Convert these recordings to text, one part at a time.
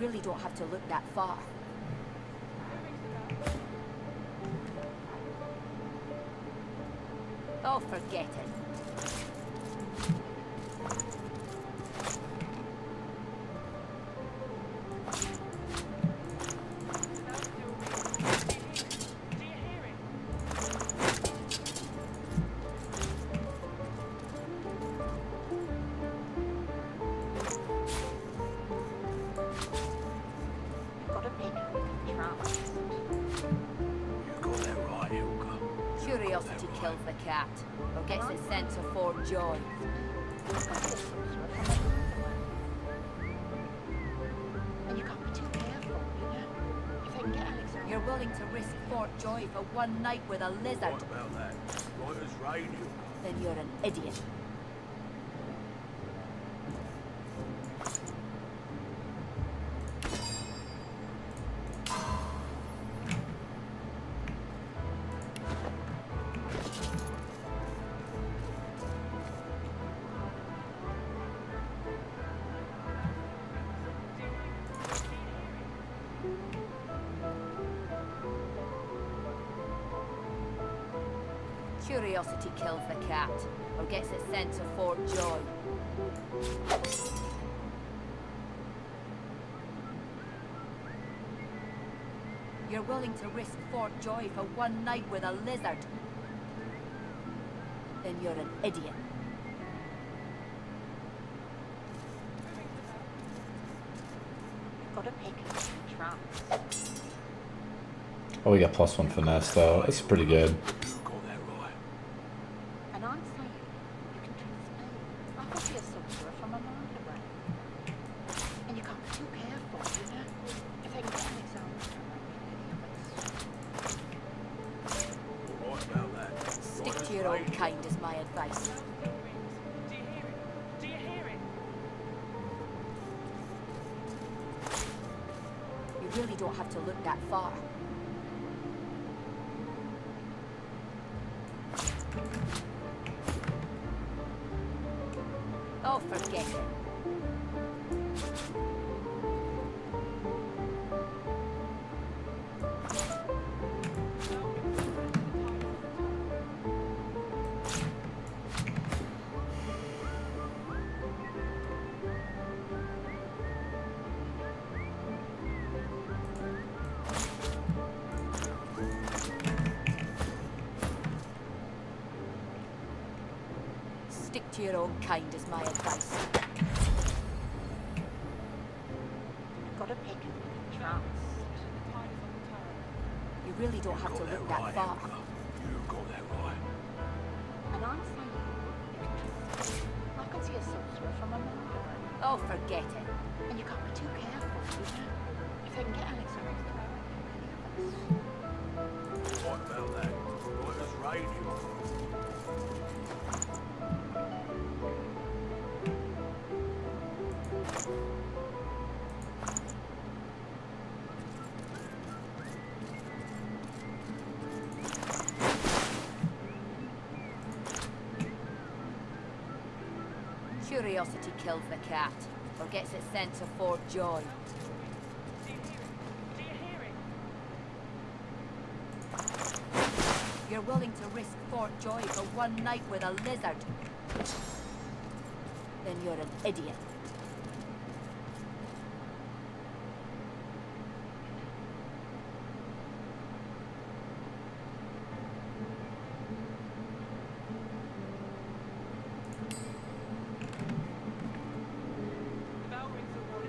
really don't have to look that far. Oh, forget it. Curiosity kills the cat, or gets it sent to Fort Joy. And you can't be too careful, you know? If they can get Alexander... You're willing to risk Fort Joy for one night with a lizard? What about that? Right as rain, you Then you're an idiot. Curiosity kills the cat, or gets it sent to Fort Joy. You're willing to risk Fort Joy for one night with a lizard? Then you're an idiot. Got a pick. Trap. Oh, we got +1 finesse though. That's pretty good. And I'm saying, you can trust me. I could be a sorcerer from a mile away. And you can't be too careful, you know? If they can get Alexander, What about that? Stick to your own kind is my advice. Do you hear it? Do you hear it? You really don't have to look that far. Oh, forget it. Stick to your own kind is my advice. got a pick. Trust. You really don't have to look that far. You got that right. And I'm saying, you can trust me. I can see a sorcerer from a mile away. Oh, forget it. And you can't be too careful, you know? If they can get Alexander, What about that? Right as rain, you Curiosity kills the cat, or gets it sent to Fort Joy. Do you hear it? You're willing to risk Fort Joy for one night with a lizard? Then you're an idiot.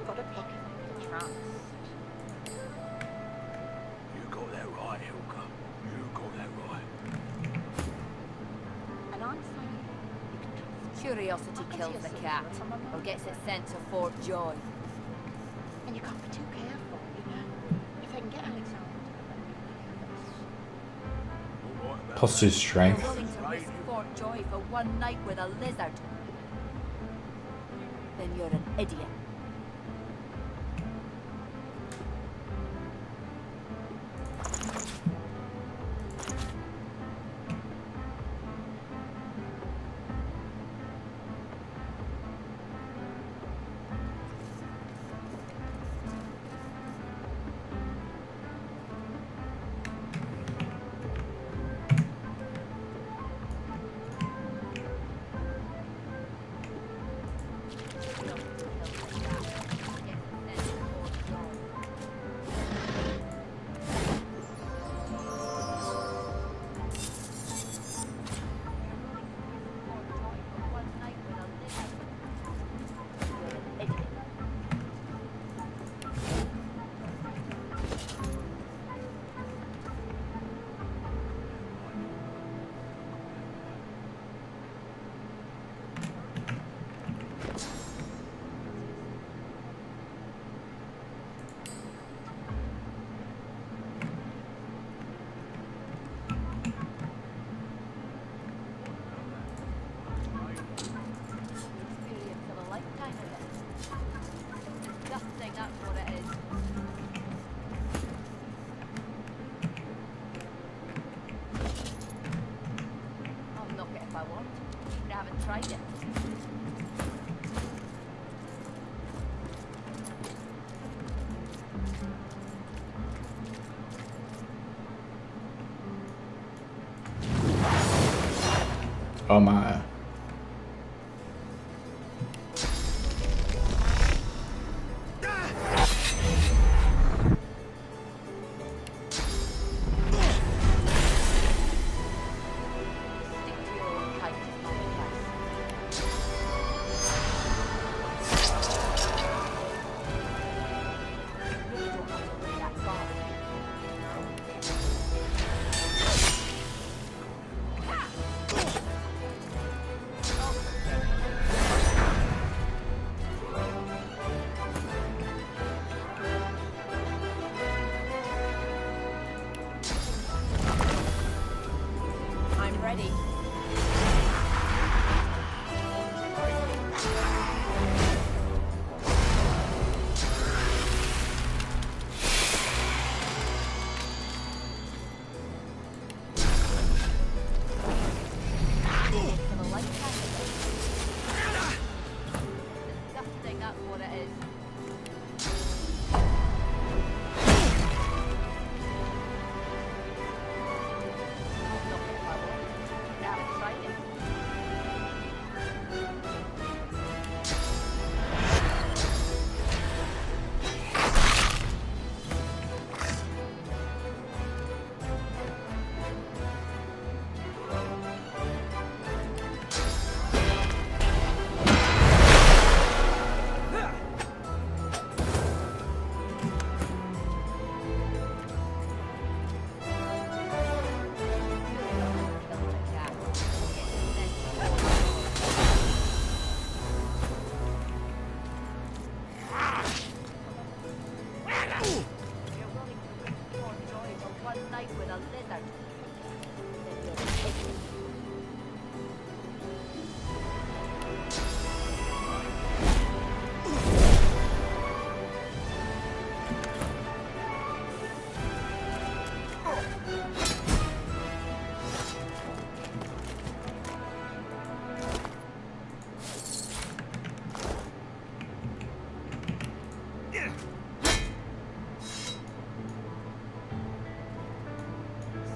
got a pick. Trust. You got that right, Ilka. You got that right. And I'm saying, you can trust me. Curiosity kills the cat, or gets it sent to Fort Joy. And you can't be too careful, you know? If they can get Alexander, What about +2 You're strength. willing to risk Fort Joy for one night with a lizard? Then you're an idiot. tried it. Oh my. Stick to your own kite is my advice. You really don't have to look that far. I'm ready. For the lifetime of it. Disgusting, that's what it is. Now exciting. One night with a lizard. Then you'll take it.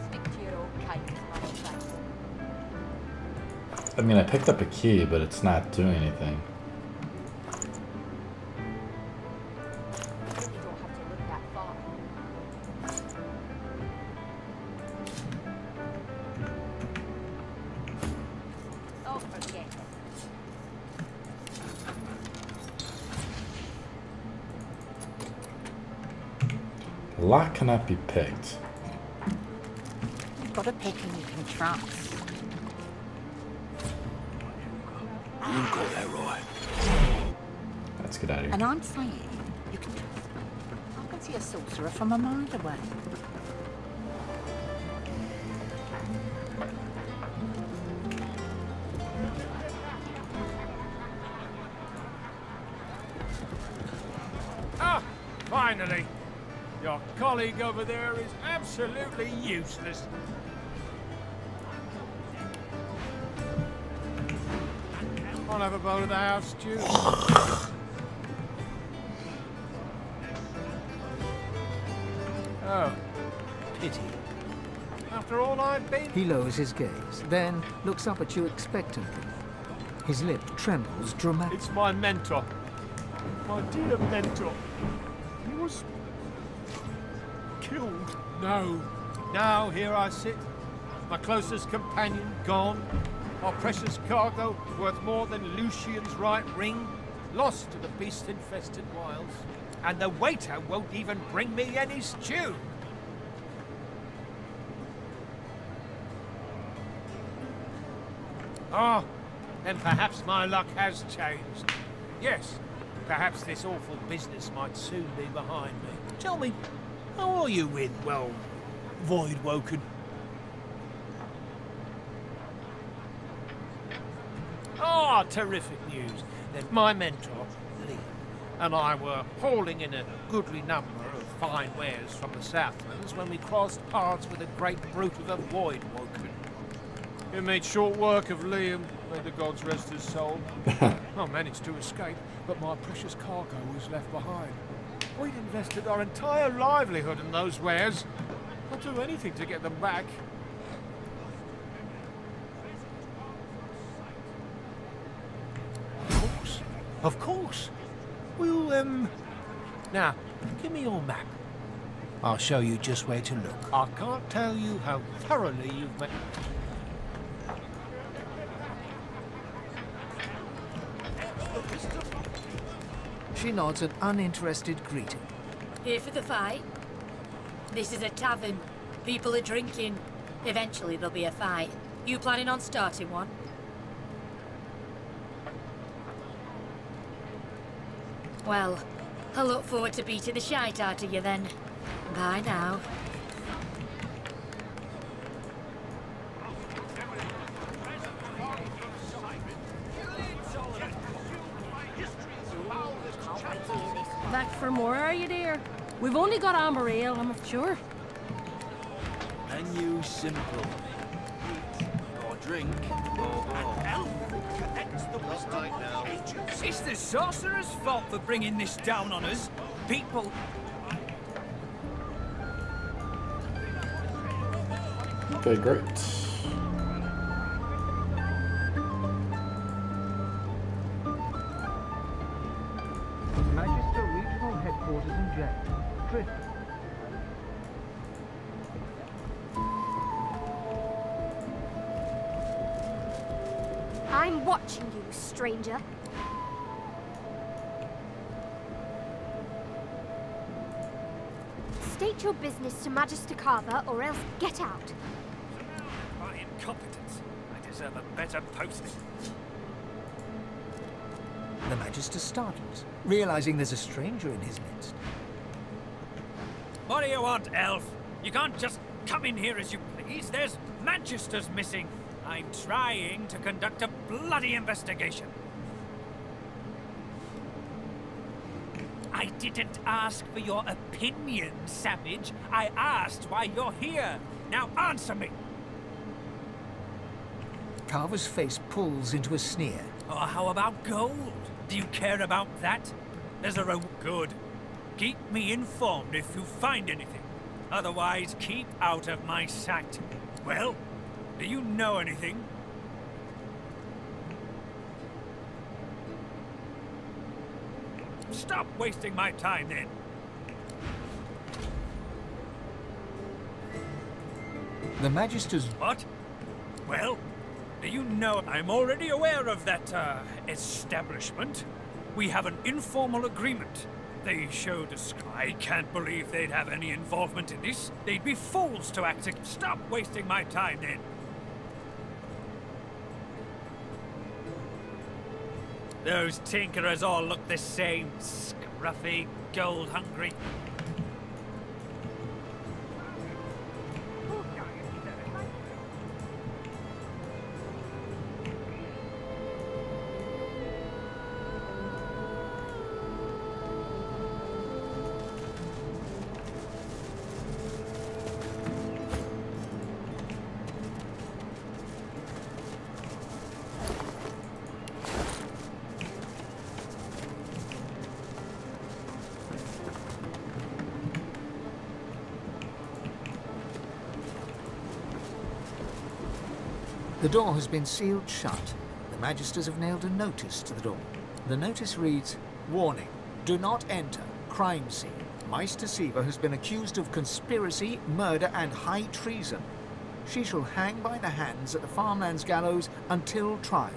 Stick to your own kite is my advice. I mean, I picked up a key, but it's not doing anything. You really don't have to look that far. Oh, forget it. A lock cannot be picked. You've got to pick and you can trust. You got that right. Let's get out of here. And I'm saying you can trust me. I can see a sorcerer from a mile away. Ah, finally! Your colleague over there is absolutely useless. I'll have a bowl of the house stew. Oh, pity. After all I've been... He lowers his gaze, then looks up at you expectantly. His lip trembles dramatically. It's my mentor. My dear mentor. He was... killed. No. Now here I sit. My closest companion gone. Our precious cargo, worth more than Lucian's right ring, lost to the beast-infested wilds. And the waiter won't even bring me any stew. Ah, then perhaps my luck has changed. Yes, perhaps this awful business might soon be behind me. Tell me, how are you with, well, Void Woken? Ah, terrific news. Then my mentor, Lee, and I were hauling in a goodly number of fine wares from the Southlands when we crossed paths with a great brute of a Void Woken. He made short work of Liam, May the gods rest his soul. I managed to escape, but my precious cargo was left behind. We'd invested our entire livelihood in those wares. I'd do anything to get them back. Of course. Of course. We'll, Now, give me your map. I'll show you just where to look. I can't tell you how thoroughly you've met... She nods an uninterested greeting. Here for the fight? This is a tavern. People are drinking. Eventually there'll be a fight. You planning on starting one? Well, I look forward to beating the shite out of you then. Bye now. Back for more, are you, dear? We've only got amber ale, I'm sure. And you simple. Or drink, It's the sorcerer's fault for bringing this down on us. People... Okay, great. Magister Regional Headquarters in jail. Drift. I'm watching you, stranger. State your business to Magister Carver, or else get out. My incompetence. I deserve a better posting. The Magister startles, realizing there's a stranger in his midst. What do you want, elf? You can't just come in here as you please. There's Manchester's missing. I'm trying to conduct a bloody investigation. I didn't ask for your opinion, savage. I asked why you're here. Now answer me. Carver's face pulls into a sneer. Or how about gold? Do you care about that? There's a good. Keep me informed if you find anything. Otherwise, keep out of my sight. Well, do you know anything? Stop wasting my time, then. The Magister's... What? Well, do you know I'm already aware of that, establishment? We have an informal agreement. They showed us... I can't believe they'd have any involvement in this. They'd be fools to act... Stop wasting my time, then. Those tinkerers all look the same. Scruffy, gold-hungry. The door has been sealed shut. The Magisters have nailed a notice to the door. The notice reads, "Warning, do not enter. Crime scene. Meister Siva has been accused of conspiracy, murder and high treason. She shall hang by the hands at the farmlands gallows until trial.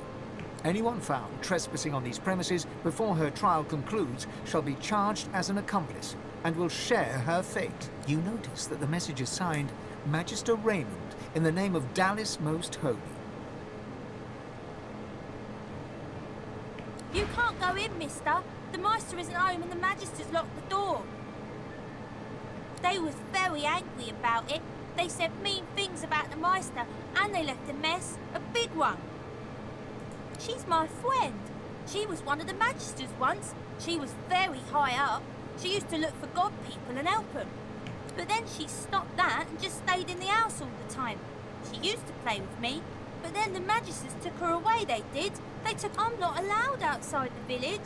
Anyone found trespassing on these premises before her trial concludes shall be charged as an accomplice and will share her fate." You notice that the message is signed Magister Raymond in the name of Dallas Most Holy. You can't go in, mister. The Meister isn't home and the Magisters locked the door. They was very angry about it. They said mean things about the Meister and they left a mess, a big one. She's my friend. She was one of the Magisters once. She was very high up. She used to look for god people and help them. But then she stopped that and just stayed in the house all the time. She used to play with me, But then the Magisters took her away, they did. I'm not allowed outside the village.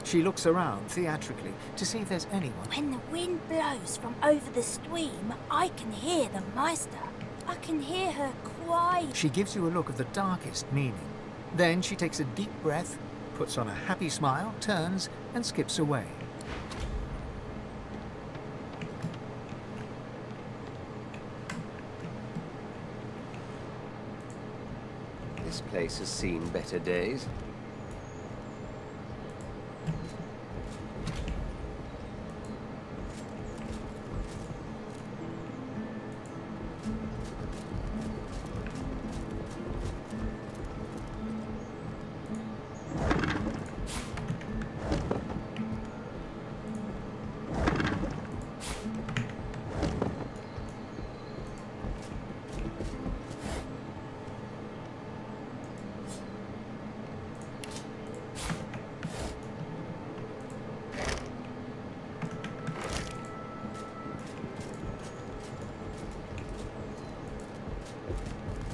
She looks around theatrically to see if there's anyone. When the wind blows from over the stream, I can hear the Meister. I can hear her cry. She gives you a look of the darkest meaning. Then she takes a deep breath, puts on a happy smile, turns and skips away. This place has seen better days.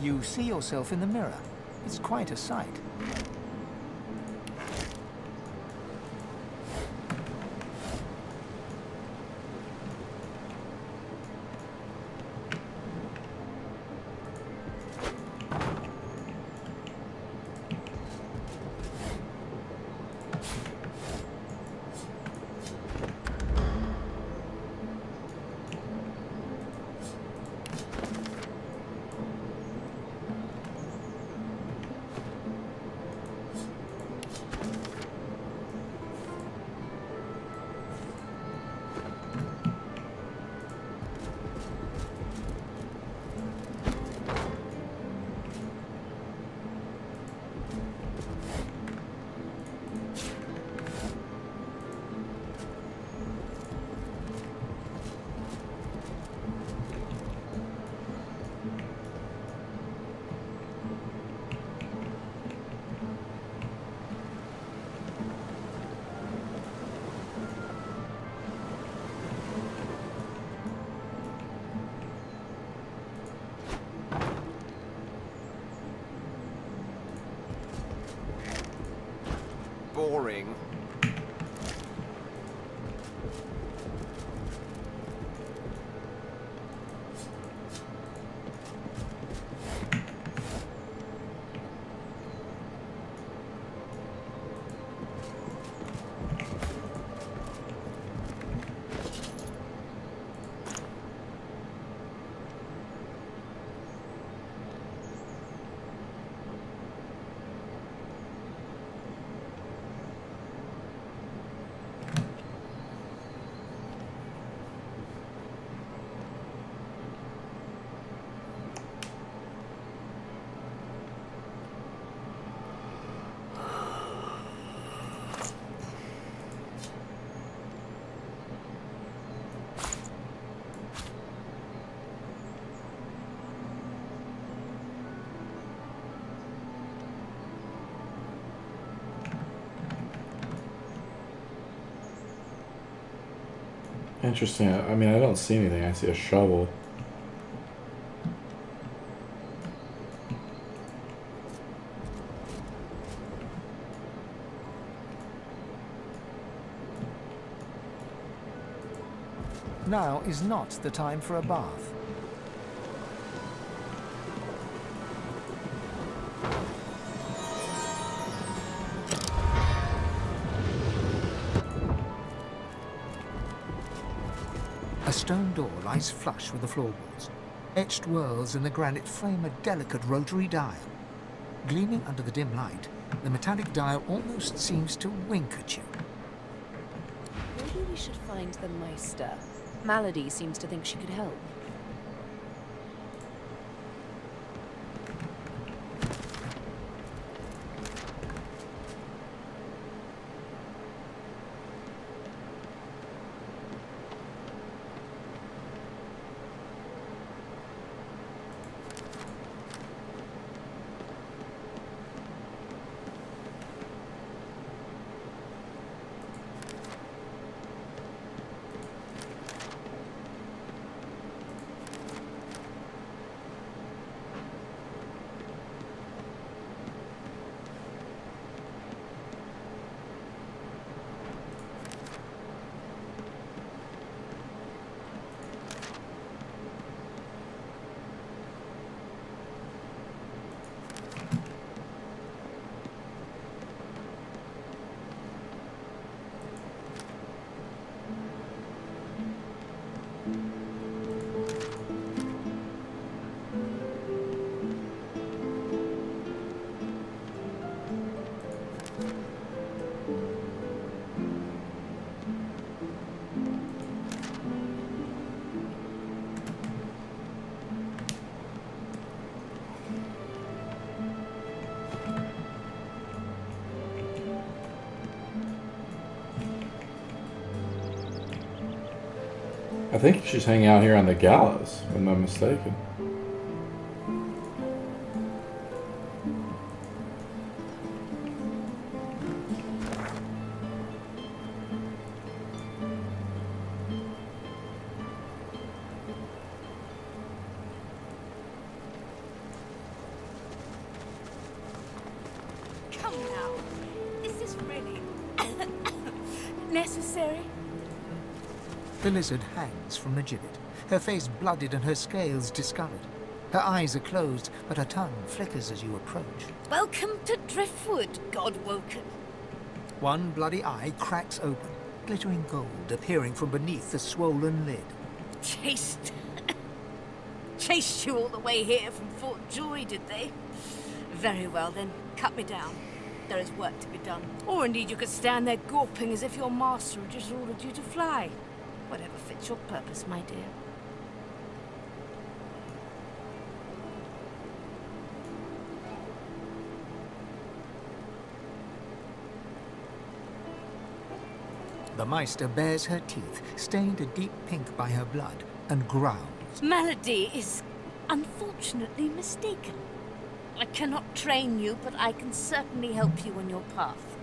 You see yourself in the mirror. It's quite a sight. Boring. Interesting. I mean, I don't see anything. I see a shovel. Now is not the time for a bath. A stone door lies flush with the floorboards. Etched whorls in the granite frame a delicate rotary dial. Gleaming under the dim light, the metallic dial almost seems to wink at you. Maybe we should find the Meister. Malady seems to think she could help. I think she's hanging out here on the gallows, if I'm not mistaken. Come now. Is this really necessary? The lizard hangs from the gibbet, her face blooded and her scales discoloured. Her eyes are closed, but her tongue flickers as you approach. Welcome to Driftwood, God-woken. One bloody eye cracks open, glittering gold appearing from beneath the swollen lid. Chased you all the way here from Fort Joy, did they? Very well then, cut me down. There is work to be done. Or indeed you could stand there gawping as if your master had just ordered you to fly. Whatever fits your purpose, my dear. The Meister bares her teeth, stained a deep pink by her blood, and growls. Malady is unfortunately mistaken. I cannot train you, but I can certainly help you on your path,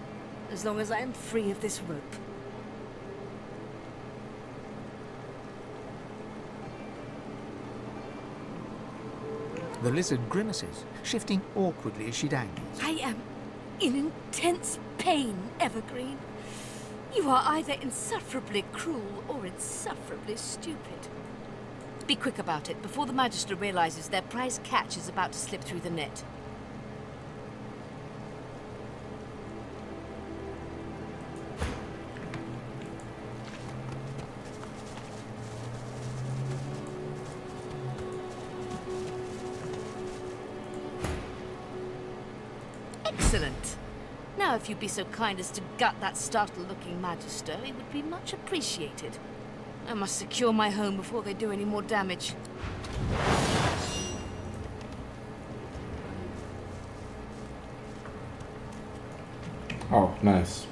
as long as I am free of this rope. The lizard grimaces, shifting awkwardly as she dangles. I am in intense pain, Evergreen. You are either insufferably cruel or insufferably stupid. Be quick about it before the Magister realizes their prize catch is about to slip through the net. Excellent. Now, if you'd be so kind as to gut that startled-looking Magister, it would be much appreciated. I must secure my home before they do any more damage. Oh, nice.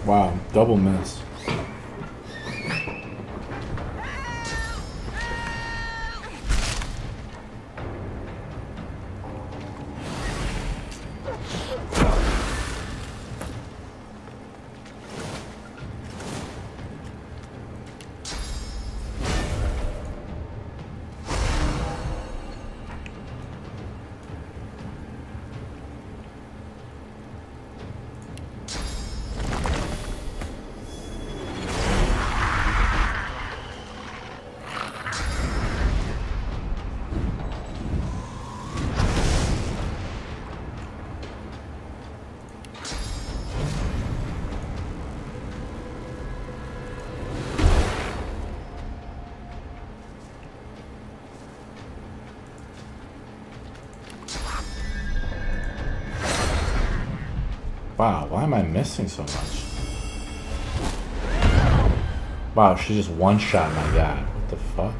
Wow, double miss. Wow, why am I missing so much? Wow, she just one-shot my guy. What the fuck?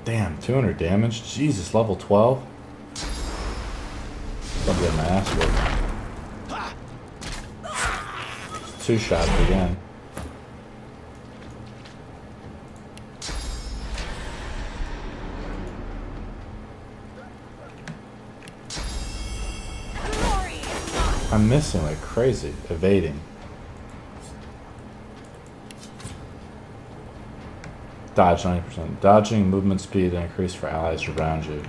Damn, 200 damage? Jesus, level 12? I'm getting my ass whipped. 2 shots again. I'm missing like crazy. Evading. Dodge 90%. Dodging movement speed and increase for allies around you.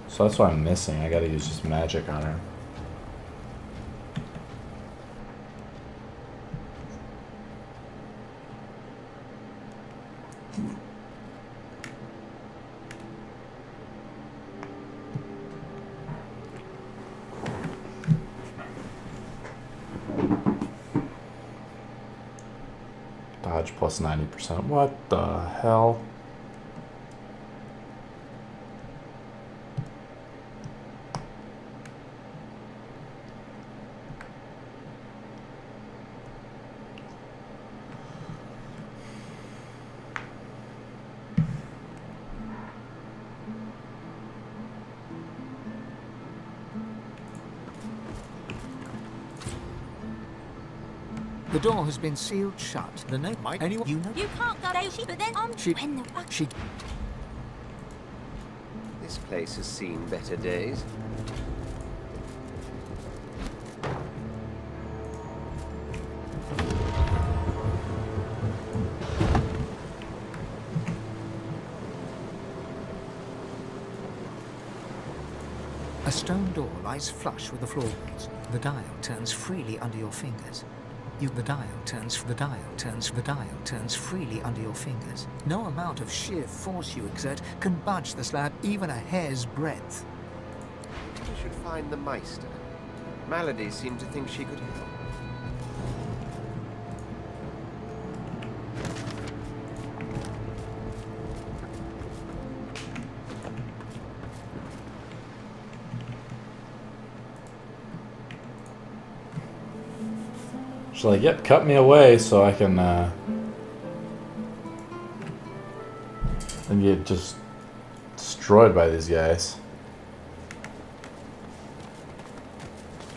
So that's why I'm missing. I gotta use just magic on her. Dodge plus 90%. What the hell? The door has been sealed shut. The note might anyone you know. You can't go there, but then I'm when the fuck. She. This place has seen better days. A stone door lies flush with the floorboards. The dial turns freely under your fingers. The dial turns freely under your fingers. No amount of sheer force you exert can budge the slab even a hair's breadth. We should find the Meister. Malady seemed to think she could help. She's like, yep, cut me away so I can, and get just destroyed by these guys.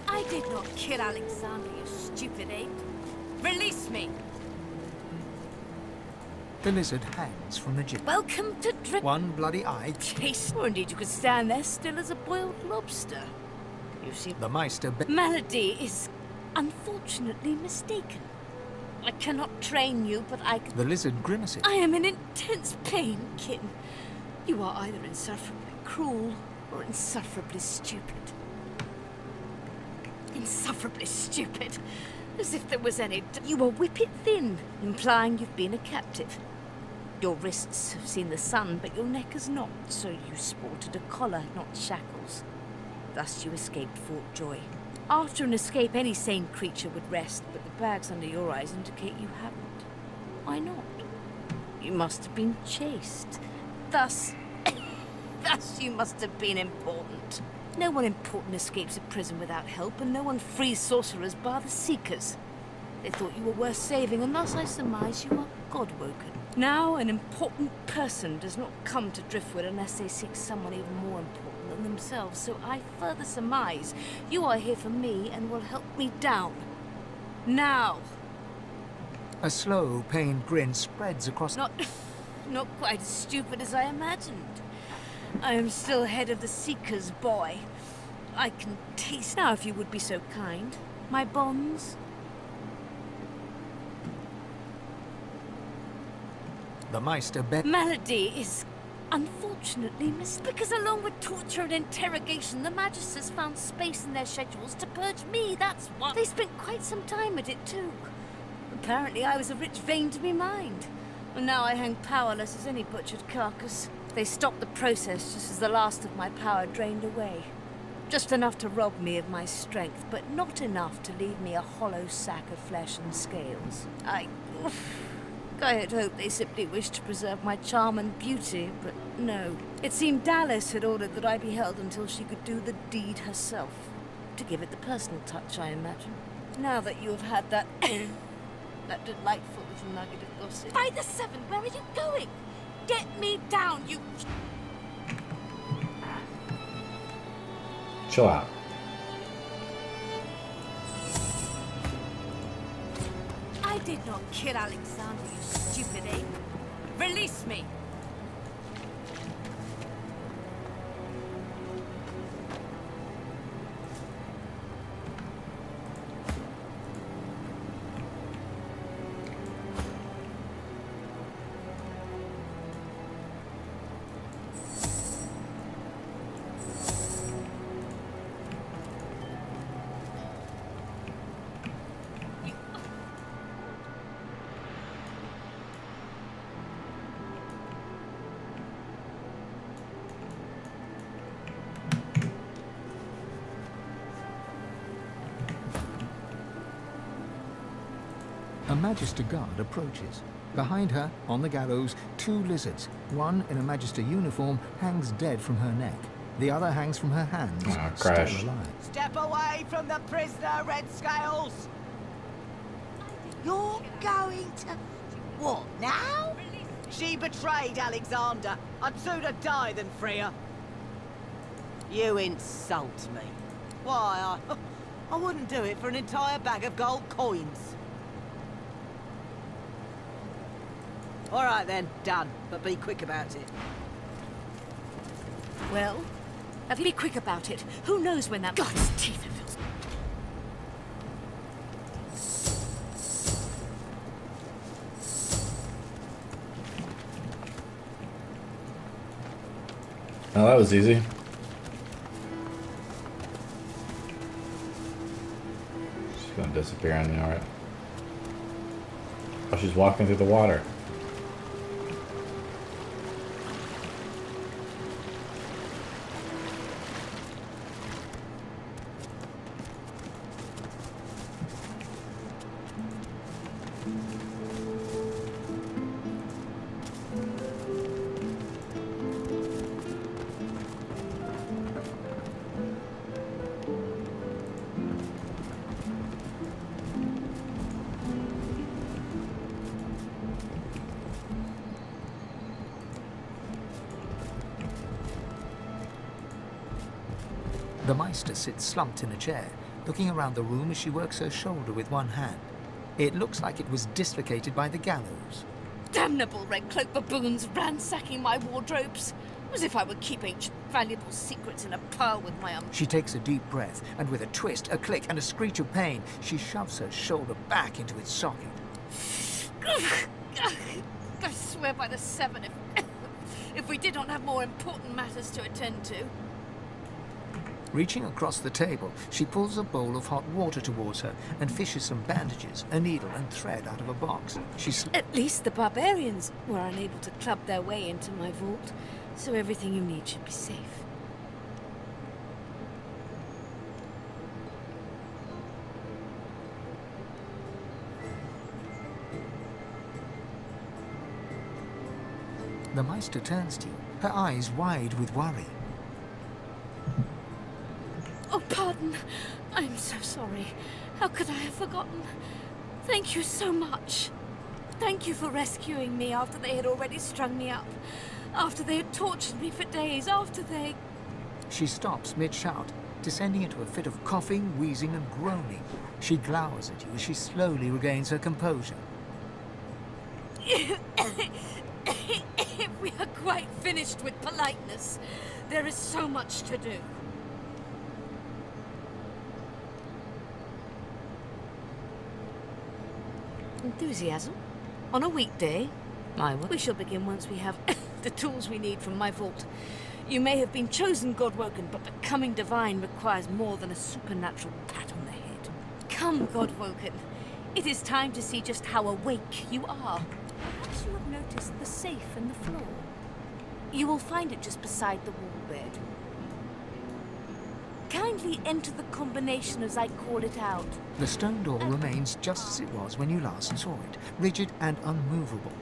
I did not kill Alexander, you stupid ape. Release me! The lizard hangs from the gibbet. Welcome to One bloody eye. Chase. Or indeed you could stand there still as a boiled lobster. You see, The Meister. Malady is unfortunately mistaken. I cannot train you, but I can. The lizard grimaces. I am in intense pain, Kin. You are either insufferably cruel or insufferably stupid. Insufferably stupid. As if there was any. You are whippet thin, implying you've been a captive. Your wrists have seen the sun, but your neck has not, so you sported a collar, not shackles. Thus you escaped Fort Joy. After an escape, any sane creature would rest, but the bags under your eyes indicate you haven't. Why not? You must have been chased. Thus you must have been important. No one important escapes a prison without help, and no one frees sorcerers bar the Seekers. They thought you were worth saving, and thus I surmise you are God-woken. Now, an important person does not come to Driftwood unless they seek someone even more important than themselves, so I further surmise you are here for me and will help me down. Now! A slow, pained grin spreads across. Not quite as stupid as I imagined. I am still head of the Seekers, boy. I can taste. Now, if you would be so kind, my bonds. The Meister Malady is unfortunately missed because along with torture and interrogation, the Magisters found space in their schedules to purge me, that's what. They spent quite some time at it too. Apparently I was a rich vein to be mined. And now I hang powerless as any butchered carcass. They stopped the process just as the last of my power drained away. Just enough to rob me of my strength, but not enough to leave me a hollow sack of flesh and scales. I had hoped they simply wished to preserve my charm and beauty, but no. It seemed Dallas had ordered that I be held until she could do the deed herself. To give it the personal touch, I imagine. Now that you have had that That delightful little nugget of gossip. By the seven, where are you going? Get me down, you... Chill out. I did not kill Alexander, you stupid ape. Release me! A Magister guard approaches. Behind her, on the gallows, 2 lizards. One in a Magister uniform hangs dead from her neck. The other hangs from her hands, still alive. Step away from the prisoner, Red Scales! You're going to... what, now? She betrayed Alexander. I'd sooner die than free her. You insult me. Why, I wouldn't do it for an entire bag of gold coins. All right then, done. But be quick about it. Well, be quick about it. Who knows when that... God's teeth are filled. Oh, that was easy. She's gonna disappear on me, alright. Oh, she's walking through the water. The Meister sits slumped in a chair, looking around the room as she works her shoulder with one hand. It looks like it was dislocated by the gallows. Damnable red cloak baboons ransacking my wardrobes. As if I were keeping valuable secrets in a pile with my own. She takes a deep breath, and with a twist, a click, and a screech of pain, she shoves her shoulder back into its socket. I swear by the seven, if we did not have more important matters to attend to. Reaching across the table, she pulls a bowl of hot water towards her and fishes some bandages, a needle and thread out of a box. At least the barbarians were unable to club their way into my vault, so everything you need should be safe. The Meister turns to you, her eyes wide with worry. Oh, pardon. I'm so sorry. How could I have forgotten? Thank you so much. Thank you for rescuing me after they had already strung me up. After they had tortured me for days. After they... She stops mid-shout, descending into a fit of coughing, wheezing and groaning. She glowers at you as she slowly regains her composure. If we are quite finished with politeness, there is so much to do. Enthusiasm? On a weekday? We shall begin once we have the tools we need from my vault. You may have been chosen Godwoken, but becoming divine requires more than a supernatural pat on the head. Come, Godwoken. It is time to see just how awake you are. Perhaps you have noticed the safe in the floor. You will find it just beside the wall bed. Kindly enter the combination as I call it out. The stone door remains just as it was when you last saw it, rigid and unmovable.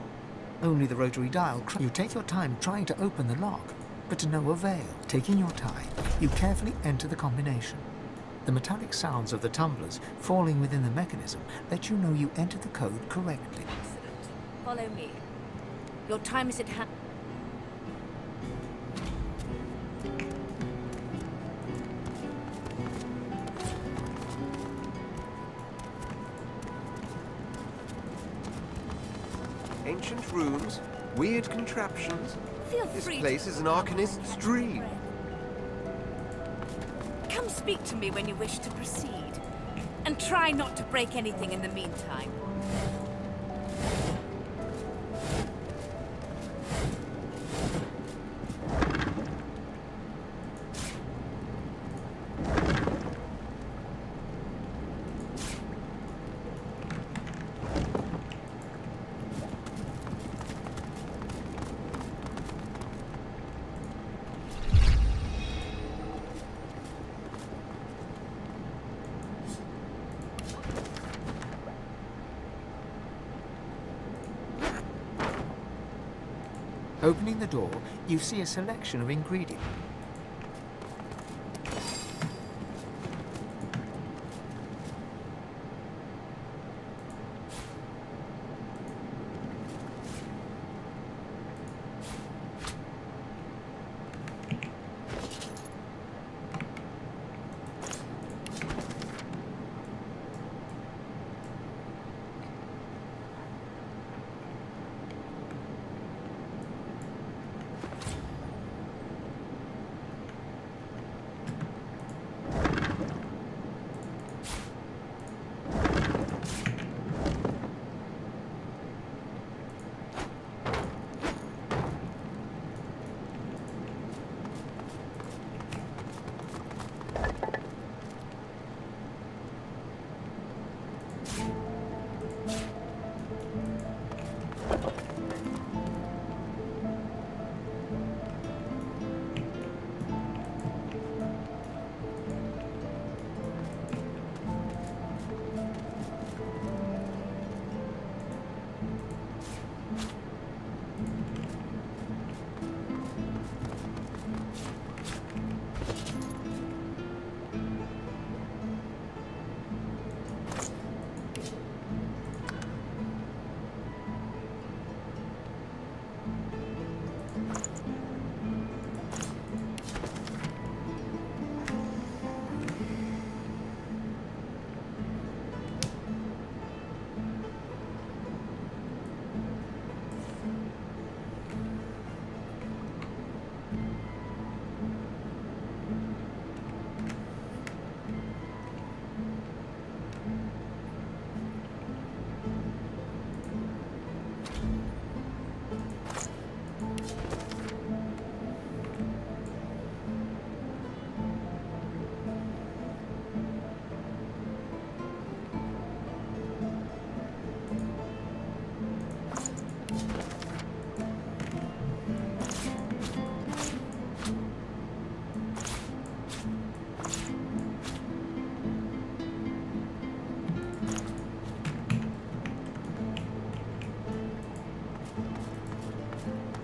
Only the rotary dial... You take your time trying to open the lock, but to no avail. Taking your time, you carefully enter the combination. The metallic sounds of the tumblers falling within the mechanism let you know you entered the code correctly. Excellent. Follow me. Your time is at hand. Ancient runes, weird contraptions. Feel This free place to is an arcanist's dream. Come speak to me when you wish to proceed. And try not to break anything in the meantime. Opening the door, you see a selection of ingredients.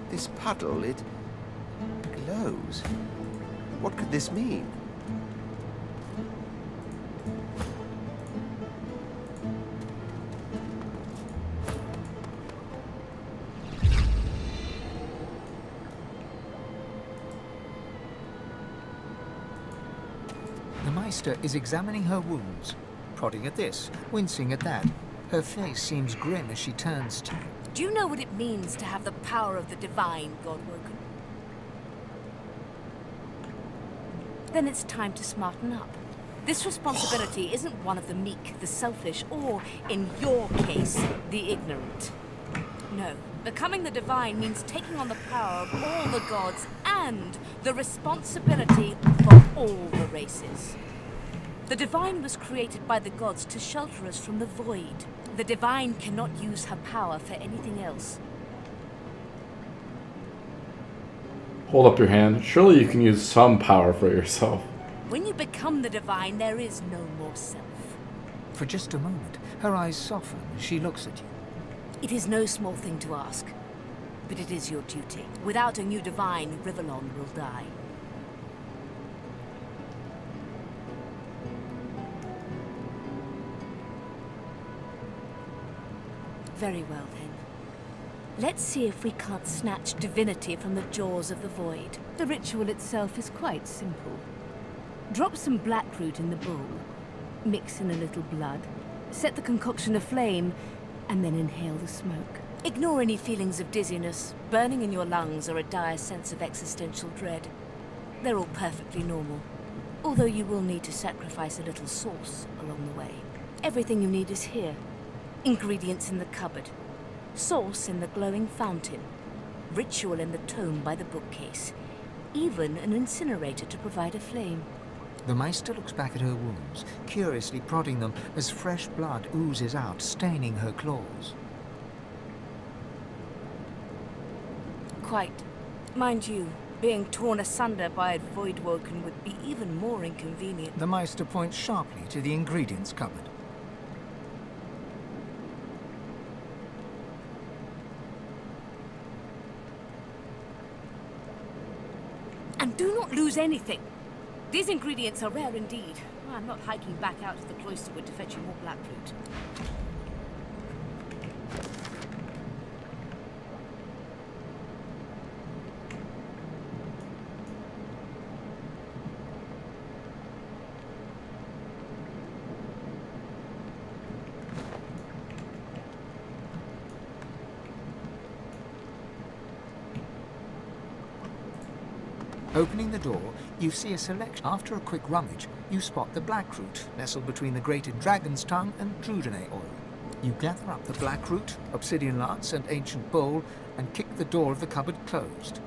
This puddle, it glows. What could this mean? The Meister is examining her wounds, prodding at this, wincing at that. Her face seems grim as she turns to you. Do you know what it means to have the power of the divine, Godwoken? Then it's time to smarten up. This responsibility isn't one of the meek, the selfish, or, in your case, the ignorant. No, becoming the divine means taking on the power of all the gods and the responsibility for all the races. The divine was created by the gods to shelter us from the void. The divine cannot use her power for anything else. Hold up your hand. Surely you can use some power for yourself. When you become the divine, there is no more self. For just a moment, her eyes soften as she looks at you. It is no small thing to ask, but it is your duty. Without a new divine, Rivellon will die. Very well, then. Let's see if we can't snatch divinity from the jaws of the void. The ritual itself is quite simple. Drop some blackroot in the bowl, mix in a little blood, set the concoction aflame, and then inhale the smoke. Ignore any feelings of dizziness, burning in your lungs, or a dire sense of existential dread. They're all perfectly normal, although you will need to sacrifice a little sauce along the way. Everything you need is here. Ingredients in the cupboard, sauce in the glowing fountain, ritual in the tome by the bookcase, even an incinerator to provide a flame. The Meister looks back at her wounds, curiously prodding them as fresh blood oozes out, staining her claws. Quite. Mind you, being torn asunder by a Voidwoken would be even more inconvenient. The Meister points sharply to the ingredients cupboard. And do not lose anything. These ingredients are rare indeed. I'm not hiking back out to the cloisterwood to fetch you more blackroot. Opening the door, you see a selection. After a quick rummage, you spot the blackroot, nestled between the grated dragon's tongue and Drudene oil. You gather up the blackroot, obsidian lance, and ancient bowl, and kick the door of the cupboard closed.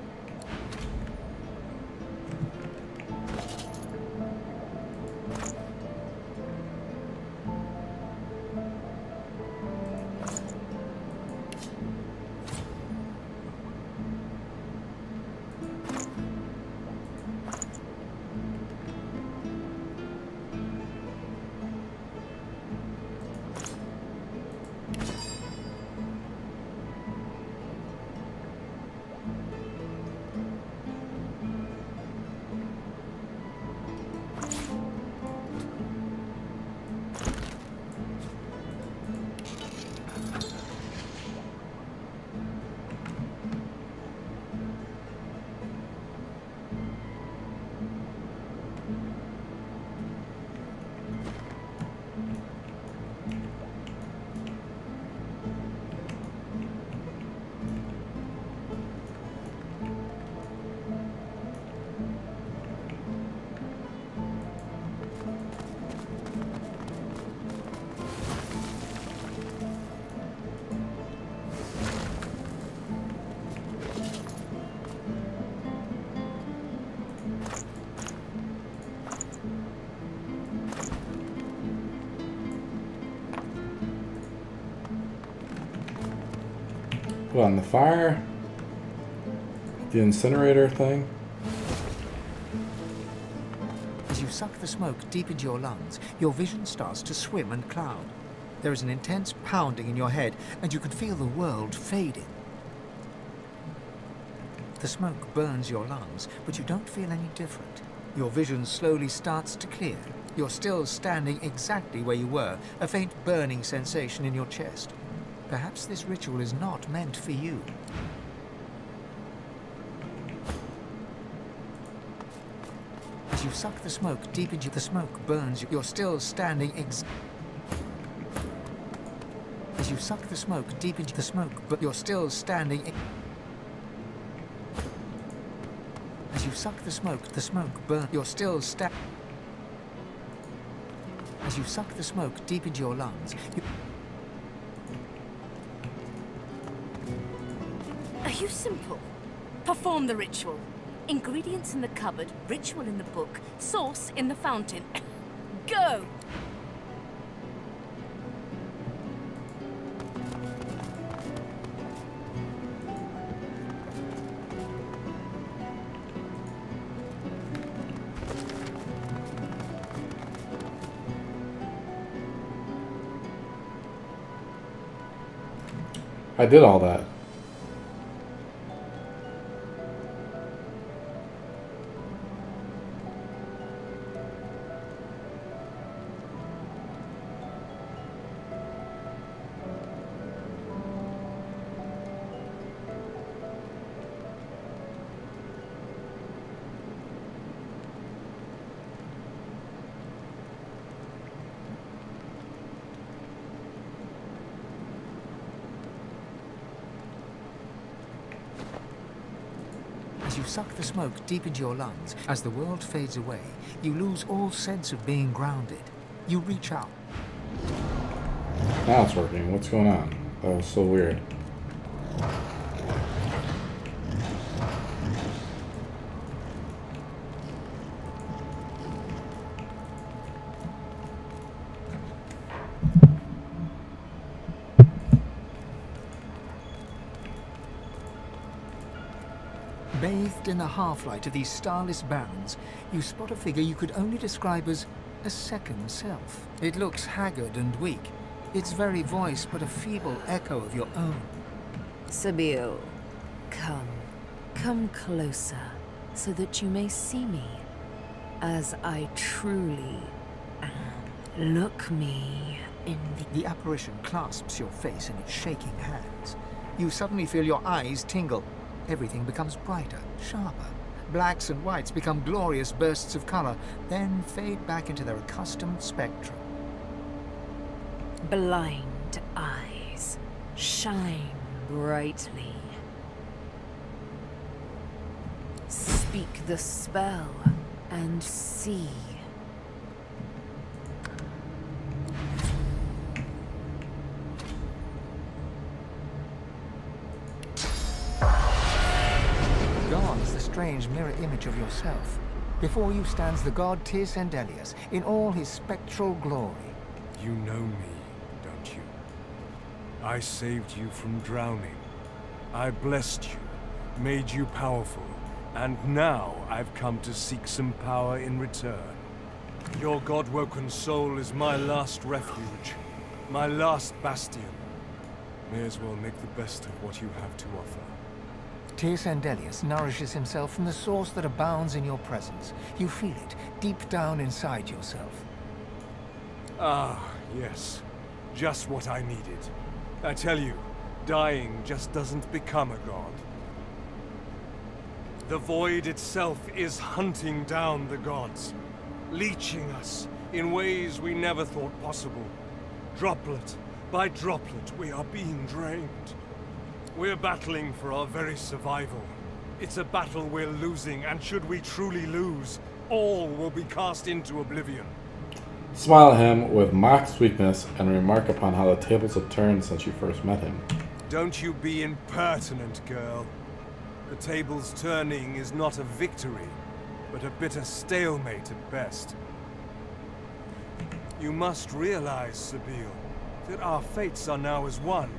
What, on the fire? The incinerator thing? As you suck the smoke deep into your lungs, your vision starts to swim and cloud. There is an intense pounding in your head, and you can feel the world fading. The smoke burns your lungs, but you don't feel any different. Your vision slowly starts to clear. You're still standing exactly where you were, a faint burning sensation in your chest. Perhaps this ritual is not meant for you. As you suck the smoke deep into the smoke burns you. You're still standing As you suck the smoke deep into the smoke, but you're still standing As you suck the smoke burns. You're still As you suck the smoke deep into your lungs, Are you simple? Perform the ritual. Ingredients in the cupboard, ritual in the book, sauce in the fountain. Go! I did all that. suck the smoke deep into your lungs. As the world fades away, you lose all sense of being grounded. You reach out. Now it's working. What's going on? That was so weird. Bathed in the half-light of these starless barrens, you spot a figure you could only describe as a second self. It looks haggard and weak, its very voice but a feeble echo of your own. Sibyl, come closer, so that you may see me as I truly am. Look me in The apparition clasps your face in its shaking hands. You suddenly feel your eyes tingle. Everything becomes brighter, sharper. Blacks and whites become glorious bursts of color, then fade back into their accustomed spectrum. blind eyes shine brightly. Speak the spell and see. Gone is the strange mirror image of yourself. Before you stands the god Tactician in all his spectral glory. You know me, don't you? I saved you from drowning. I blessed you, made you powerful, and now I've come to seek some power in return. Your god-woken soul is my last refuge, my last bastion. May as well make the best of what you have to offer. Tactician nourishes himself from the source that abounds in your presence. You feel it deep down inside yourself. Ah, yes. Just what I needed. I tell you, dying just doesn't become a god. The void itself is hunting down the gods, leeching us in ways we never thought possible. Droplet by droplet, we are being drained. We're battling for our very survival. It's a battle we're losing, and should we truly lose, all will be cast into oblivion. Smile at him with mock sweetness and remark upon how the tables have turned since you first met him. Don't you be impertinent, girl. The tables turning is not a victory, but a bitter stalemate at best. You must realize, Sibyl, that our fates are now as one,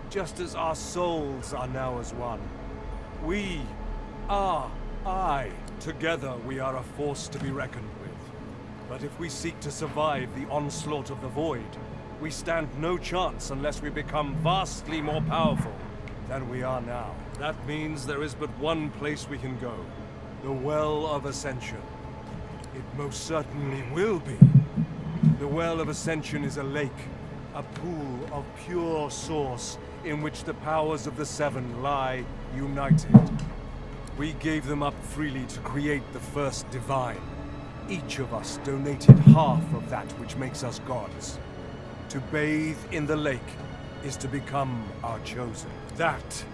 just as our souls are now as one. We are I. Together we are a force to be reckoned with. But if we seek to survive the onslaught of the Void, we stand no chance unless we become vastly more powerful than we are now. That means there is but one place we can go. The Well of Ascension. It most certainly will be. The Well of Ascension is a lake, a pool of pure source in which the powers of the Seven lie united. We gave them up freely to create the first divine. Each of us donated half of that which makes us gods. To bathe in the lake is to become our chosen. That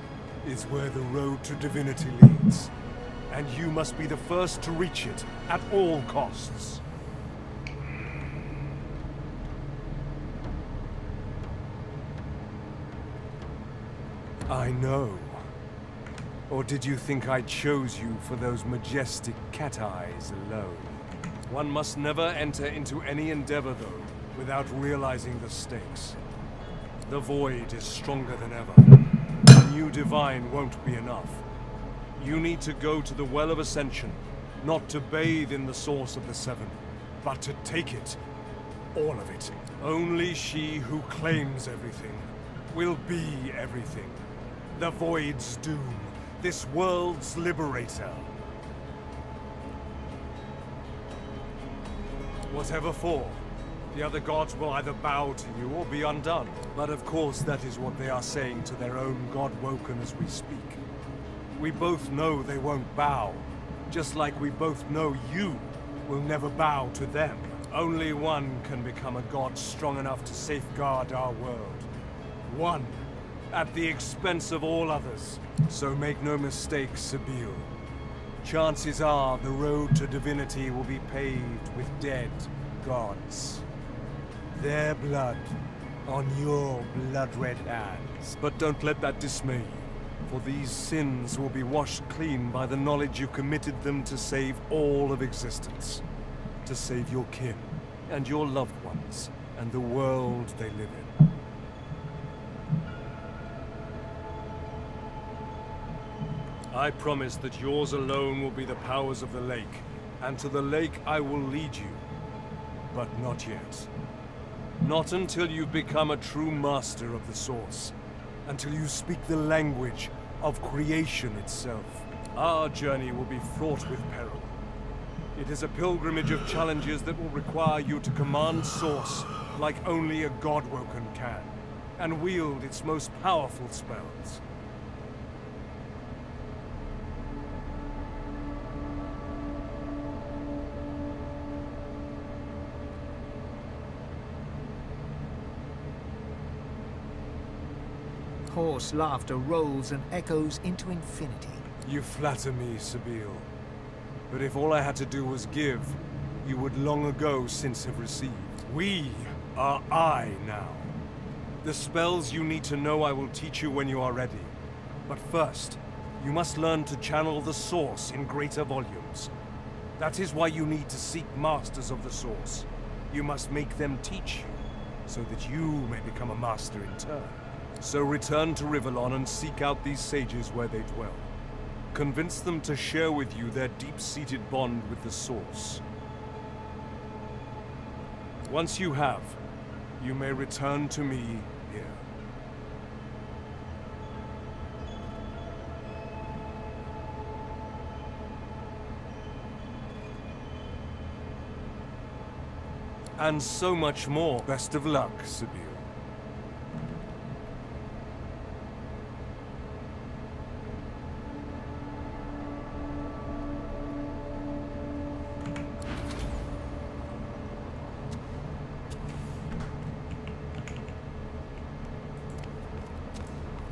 is where the road to divinity leads. And you must be the first to reach it at all costs. I know. Or did you think I chose you for those majestic cat eyes alone? One must never enter into any endeavor, though, without realizing the stakes. The Void is stronger than ever. A new divine won't be enough. You need to go to the Well of Ascension, not to bathe in the source of the Seven, but to take it. All of it. Only she who claims everything will be everything. The Void's doom. This world's liberator. Whatever for, the other gods will either bow to you or be undone. But of course that is what they are saying to their own God-woken as we speak. We both know they won't bow, just like we both know you will never bow to them. Only one can become a god strong enough to safeguard our world. One, at the expense of all others. So make no mistake, Sibyl. chances are the road to divinity will be paved with dead gods. Their blood on your blood-red hands. But don't let that dismay you, for these sins will be washed clean by the knowledge you committed them to save all of existence. To save your kin, and your loved ones, and the world they live in. I promise that yours alone will be the powers of the lake, and to the lake I will lead you. But not yet. Not until you've become a true master of the Source. Until you speak the language of creation itself. Our journey will be fraught with peril. It is a pilgrimage of challenges that will require you to command Source like only a Godwoken can, and wield its most powerful spells. Hoarse laughter rolls and echoes into infinity. You flatter me, Sabille. But if all I had to do was give, you would long ago since have received. We are I now. The spells you need to know I will teach you when you are ready. But first, you must learn to channel the Source in greater volumes. That is why you need to seek masters of the Source. You must make them teach you, so that you may become a master in turn. So return to Rivellon and seek out these sages where they dwell. Convince them to share with you their deep-seated bond with the Source. Once you have, you may return to me here. And so much more. Best of luck, Sabille.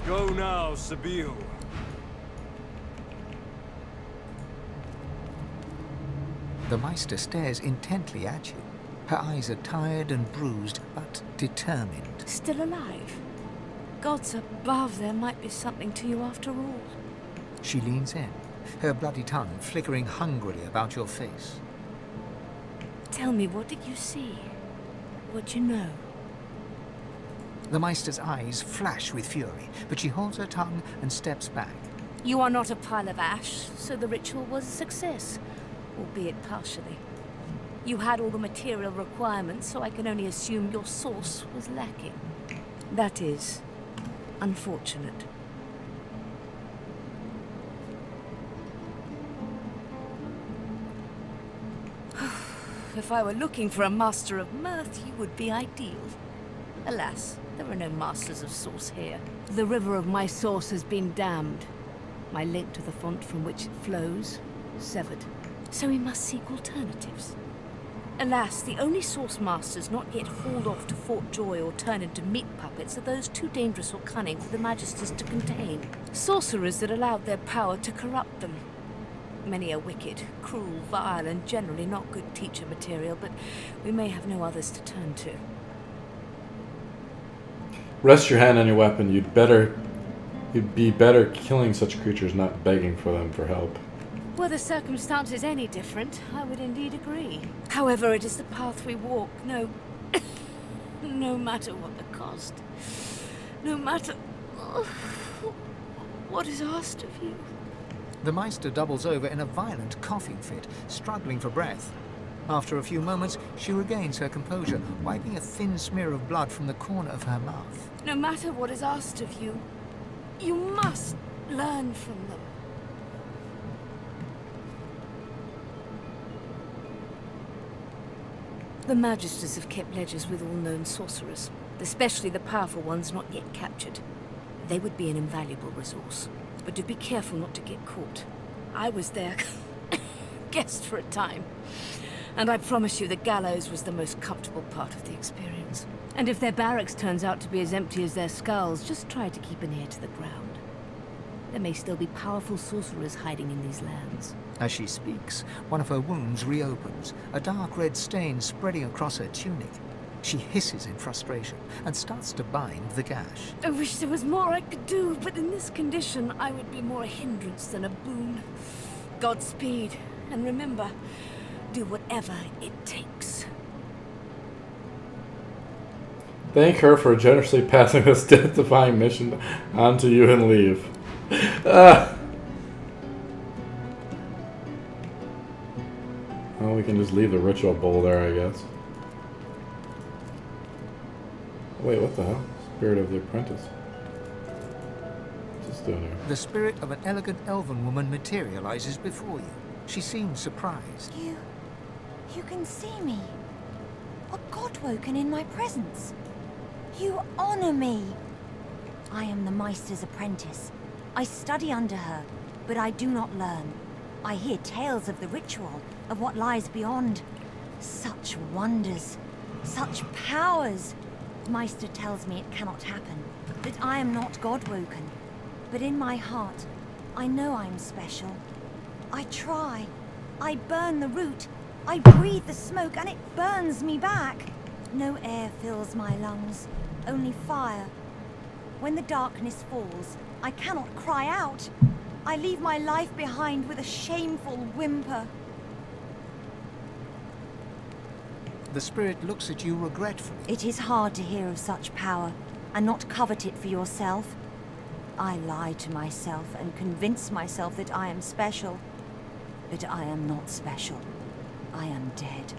Go now, Sabille. The Meister stares intently at you. Her eyes are tired and bruised, but determined. Still alive? Gods above, there might be something to you after all. She leans in, her bloody tongue flickering hungrily about your face. Tell me, what did you see? What you know? The Meister's eyes flash with fury, but she holds her tongue and steps back. You are not a pile of ash, so the ritual was a success, albeit partially. You had all the material requirements, so I can only assume your source was lacking. That is unfortunate. If I were looking for a master of mirth, you would be ideal. Alas, there are no masters of source here. The river of my source has been dammed. My link to the font from which it flows, severed. So we must seek alternatives. Alas, the only source masters not yet hauled off to Fort Joy or turned into meat puppets are those too dangerous or cunning for the Magisters to contain. Sorcerers that allowed their power to corrupt them. Many are wicked, cruel, vile, and generally not good teacher material, but we may have no others to turn to. Rest your hand on your weapon. You'd be better killing such creatures, not begging for them for help. Were the circumstances any different, I would indeed agree. However, it is the path we walk, no matter what the cost. No matter what is asked of you. The Meister doubles over in a violent coughing fit, struggling for breath. After a few moments, she regains her composure, wiping a thin smear of blood from the corner of her mouth. No matter what is asked of you, you must learn from them. The Magisters have kept ledgers with all known sorcerers, especially the powerful ones not yet captured. They would be an invaluable resource, but do be careful not to get caught. I was their guest for a time, and I promise you the gallows was the most comfortable part of the experience. And if their barracks turns out to be as empty as their skulls, just try to keep an ear to the ground. There may still be powerful sorcerers hiding in these lands. As she speaks, one of her wounds reopens, a dark red stain spreading across her tunic. She hisses in frustration and starts to bind the gash. I wish there was more I could do, but in this condition, I would be more a hindrance than a boon. Godspeed, and remember, do whatever it takes. Thank her for generously passing this death-defying mission on to you and leave. Well, we can just leave the ritual bowl there, I guess. Wait, what the hell? Spirit of the Apprentice. What's this doing here? The spirit of an elegant elven woman materializes before you. She seems surprised. You can see me. A godwoken in my presence. You honor me. I am the Meister's apprentice. I study under her, but I do not learn. I hear tales of the ritual, of what lies beyond. Such wonders, such powers. Meister tells me it cannot happen, that I am not godwoken. But in my heart, I know I'm special. I try. I burn the root. I breathe the smoke and it burns me back. No air fills my lungs, only fire. When the darkness falls, I cannot cry out. I leave my life behind with a shameful whimper. The spirit looks at you regretfully. It is hard to hear of such power and not covet it for yourself. I lie to myself and convince myself that I am special. But I am not special. I am dead.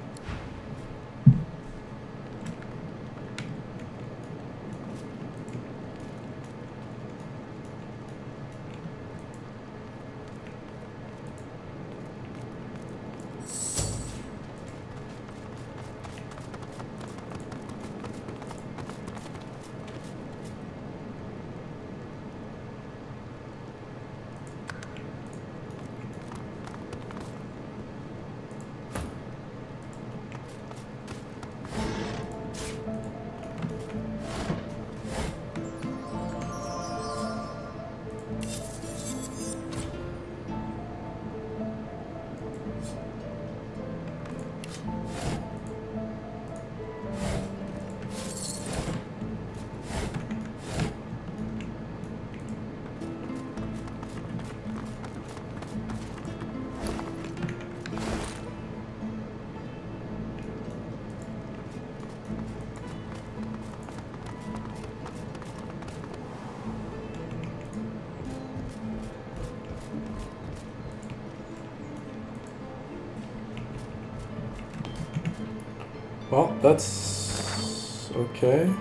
Well, that's okay.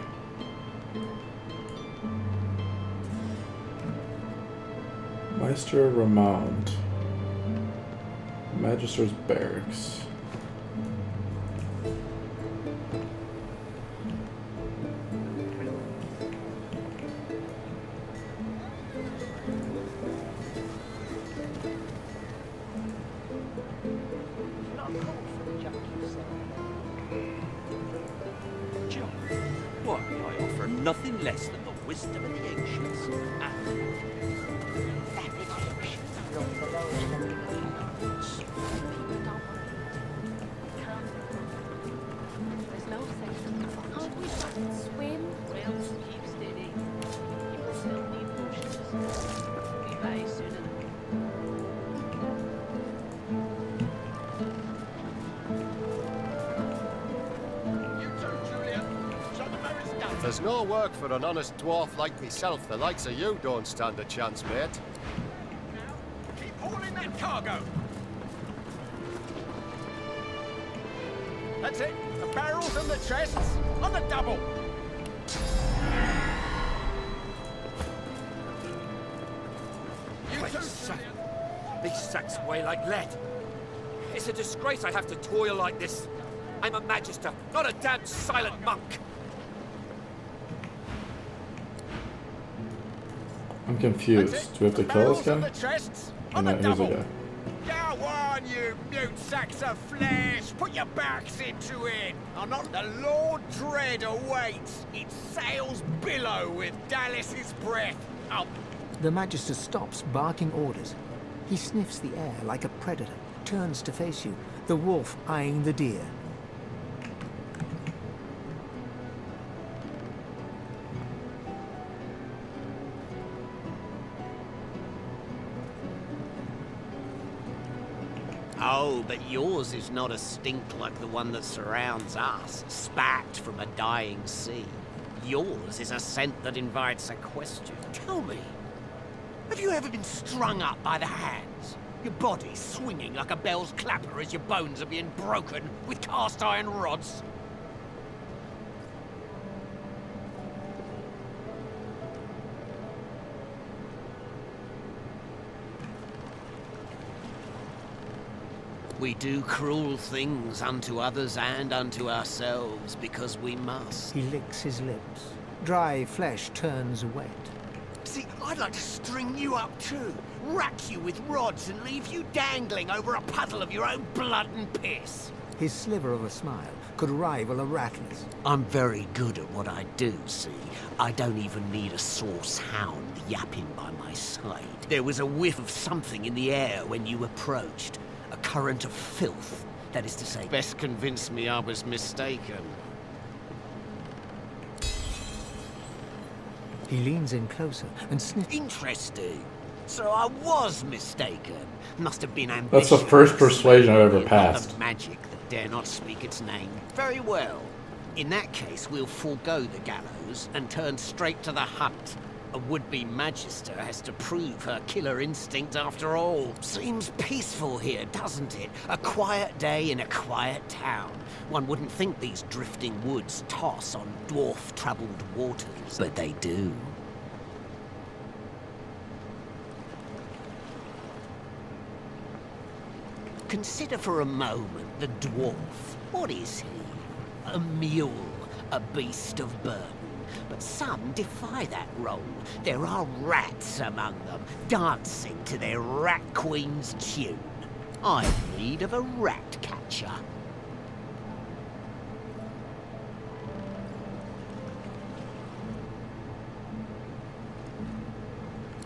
Meister Ramond. Magister's Barracks. Why, I offer nothing less than the wisdom of the ancients. There's no sense. Can't we just swim? Well, keep steady. People still need potions. Be by sooner. There's no work for an honest dwarf like myself. The likes of you don't stand a chance, mate. Keep hauling that cargo! That's it. The barrels and the chests on the double. These sacks weigh like lead. It's a disgrace I have to toil like this. I'm a magister, not a damned silent monk. I'm confused. Do we have to kill this guy? On No, the here's a double. guy. Go on, you mute sacks of flesh! Put your backs into it! Or not the Lord Dread awaits! Its sails billow with Dallas's breath! Up! The Magister stops, barking orders. He sniffs the air like a predator, turns to face you, the wolf eyeing the deer. Oh, but yours is not a stink like the one that surrounds us, spat from a dying sea. Yours is a scent that invites a question. Tell me, have you ever been strung up by the hands? Your body swinging like a bell's clapper as your bones are being broken with cast iron rods? We do cruel things unto others and unto ourselves because we must. He licks his lips. Dry flesh turns wet. See, I'd like to string you up too. Rack you with rods and leave you dangling over a puddle of your own blood and piss. His sliver of a smile could rival a rattler's. I'm very good at what I do, see. I don't even need a source hound yapping by my side. There was a whiff of something in the air when you approached. A current of filth. That is to say, best convince me I was mistaken. He leans in closer and sniffs. Interesting. So I was mistaken. Must have been That's ambitious. the first persuasion I've ever passed. Of magic that dare not speak its name. Very well. In that case, we'll forego the gallows and turn straight to the hunt. A would-be Magister has to prove her killer instinct after all. Seems peaceful here, doesn't it? A quiet day in a quiet town. One wouldn't think these drifting woods toss on dwarf-troubled waters, but they do. Consider for a moment the dwarf. What is he? A mule, a beast of burden. But some defy that role. There are rats among them, dancing to their Rat Queen's tune. I'm in need of a rat catcher.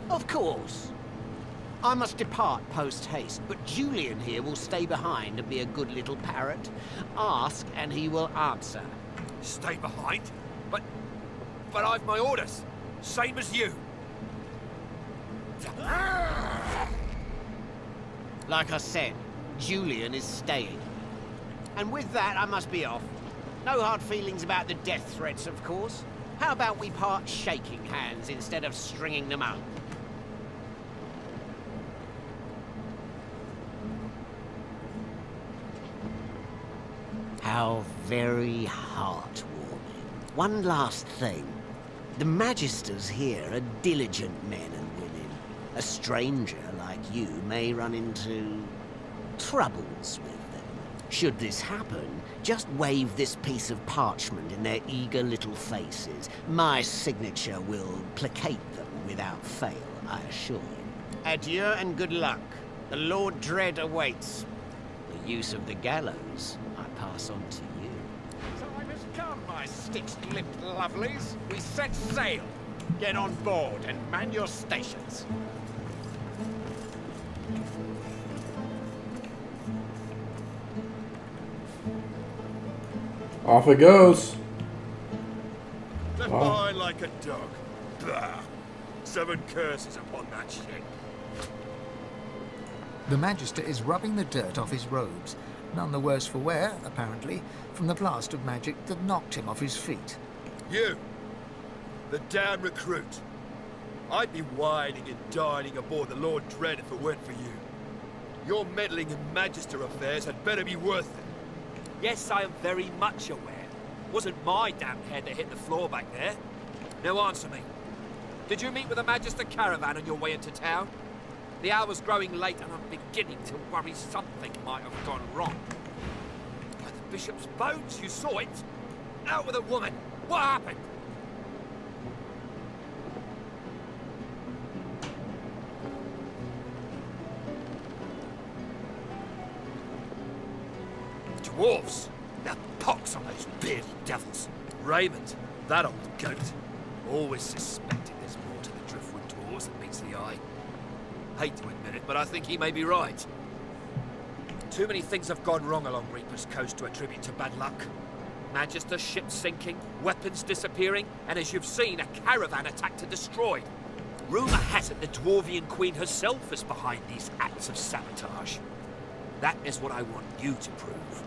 Of course. I must depart post-haste, but Julian here will stay behind and be a good little parrot. Ask, and he will answer. Stay behind? But I've my orders. Same as you. Like I said, Julian is staying. And with that, I must be off. No hard feelings about the death threats, of course. How about we part shaking hands instead of stringing them up? How very heartwarming. One last thing. The Magisters here are diligent men and women. A stranger like you may run into troubles with them. Should this happen, just wave this piece of parchment in their eager little faces. My signature will placate them without fail, I assure you. Adieu and good luck. The Lord Dread awaits. The use of the gallows I pass on to you. Time has come, my stick-lipped lovelies. We set sail. Get on board and man your stations. Off it goes. Left Wow. behind like a dog. Bah! 7 curses upon that ship. The Magister is rubbing the dirt off his robes, none the worse for wear, apparently, from the blast of magic that knocked him off his feet. You, the damn recruit. I'd be whining and dining aboard the Lord Dread if it weren't for you. Your meddling in Magister affairs had better be worth it. Yes, I am very much aware. Wasn't my damn head that hit the floor back there. Now answer me. Did you meet with a Magister caravan on your way into town? The hour's growing late and I'm beginning to worry something might have gone wrong. By the Bishop's bones, you saw it. Out with a woman. What happened? Dwarves! Now pox on those bearded devils. Raymond, that old goat. Always suspected there's more to the Driftwood dwarves than meets the guy. Hate to admit it, but I think he may be right. Too many things have gone wrong along Reaper's Coast to attribute to bad luck. Magister ships sinking, weapons disappearing, and as you've seen, a caravan attacked and destroyed. Rumour has it the Dwarvian Queen herself is behind these acts of sabotage. That is what I want you to prove.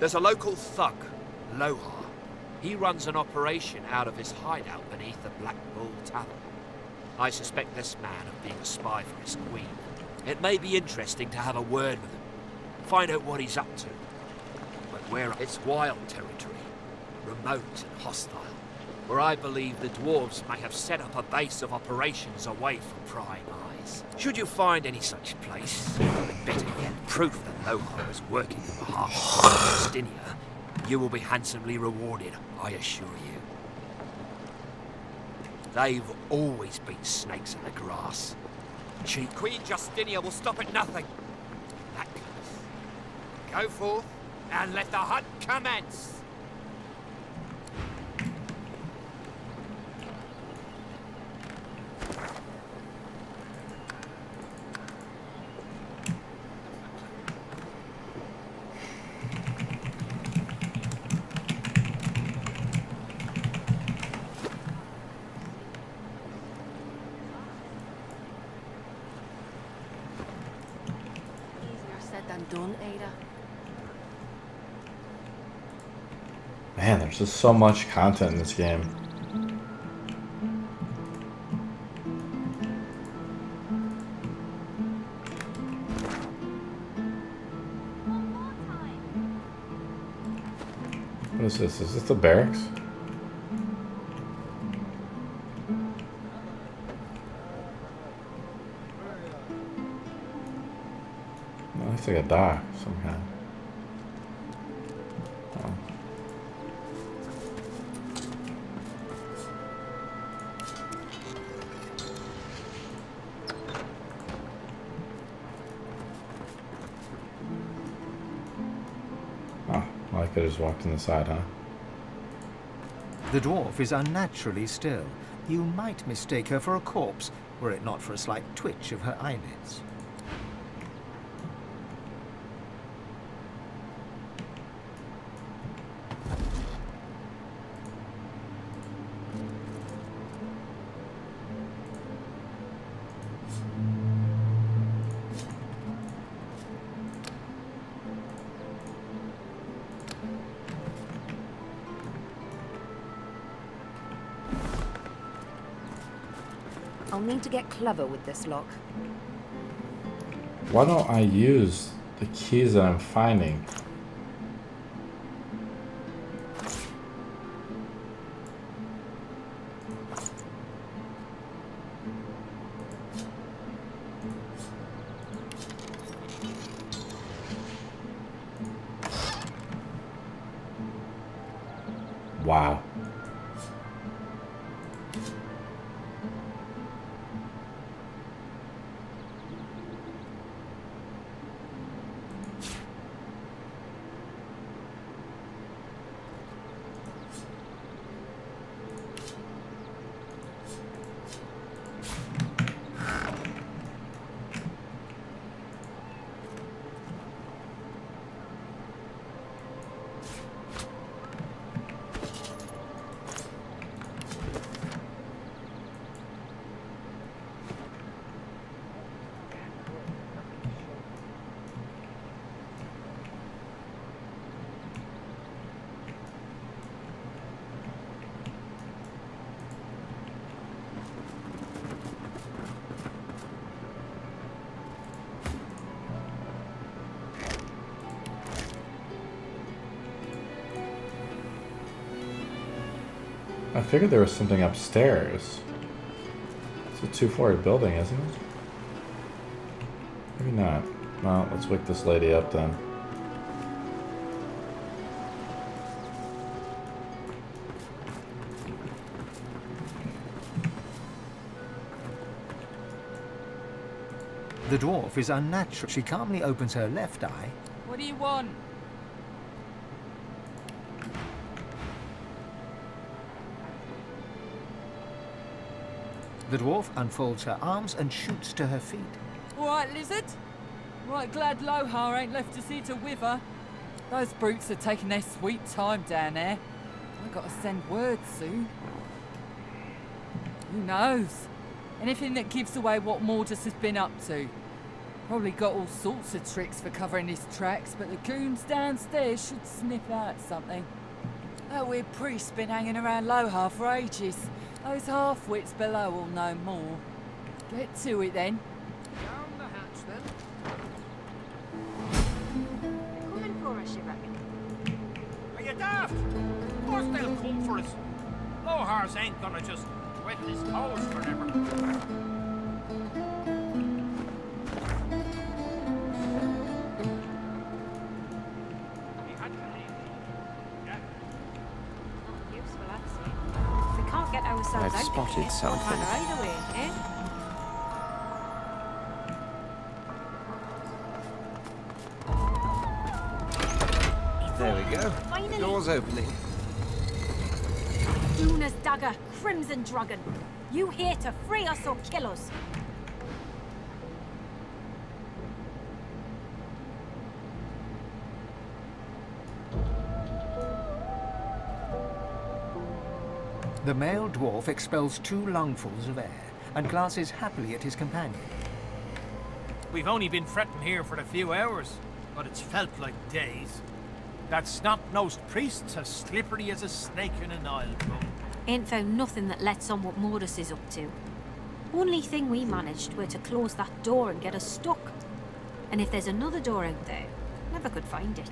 There's a local thug, Lohar. He runs an operation out of his hideout beneath the Black Bull Tavern. I suspect this man of being a spy for his queen. It may be interesting to have a word with him, find out what he's up to. But where it's wild territory, remote and hostile, where I believe the dwarves may have set up a base of operations away from prying eyes. Should you find any such place, or better yet, proof that Lohar is working on behalf of Justinia, you will be handsomely rewarded, I assure you. They've always been snakes in the grass. Cheap Queen Justinia will stop at nothing. That goes. Go forth and let the hunt commence. Done, Ada. Man, there's just so much content in this game. What is this? Is this the barracks? Looks like a dock of some kind. Oh. Oh, well, I could have just walked in the side, huh? The dwarf is unnaturally still. You might mistake her for a corpse, were it not for a slight twitch of her eyelids. I'll need to get clever with this lock. Why don't I use the keys that I'm finding? Wow. I figured there was something upstairs. It's a two-floor building, isn't it? Maybe not. Well, let's wake this lady up then. The dwarf is unnatural. She calmly opens her left eye. What do you want? The dwarf unfolds her arms and shoots to her feet. All right, lizard. Right, glad Lohar ain't left to see to wither. Those brutes are taking their sweet time down there. I gotta send word soon. Who knows? Anything that gives away what Mordus has been up to. Probably got all sorts of tricks for covering his tracks, but the goons downstairs should sniff out something. That weird priest's been hanging around Lohar for ages. Those half-wits below will know more. Get to it then. Down the hatch then. Coming for us, you reckon? Are you daft? Of course they'll come for us. Lohar's ain't gonna just twiddle his toes forever. I've spotted something. There we go. Finally. Door's opening. Duna's dagger, Crimson Dragon. You here to free us or kill us? The male dwarf expels 2 lungfuls of air and glances happily at his companion. We've only been fretting here for a few hours, but it's felt like days. That snot-nosed priest's as slippery as a snake in an Nile drum. Ain't found nothing that lets on what Mordus is up to. Only thing we managed were to close that door and get us stuck. And if there's another door out there, never could find it.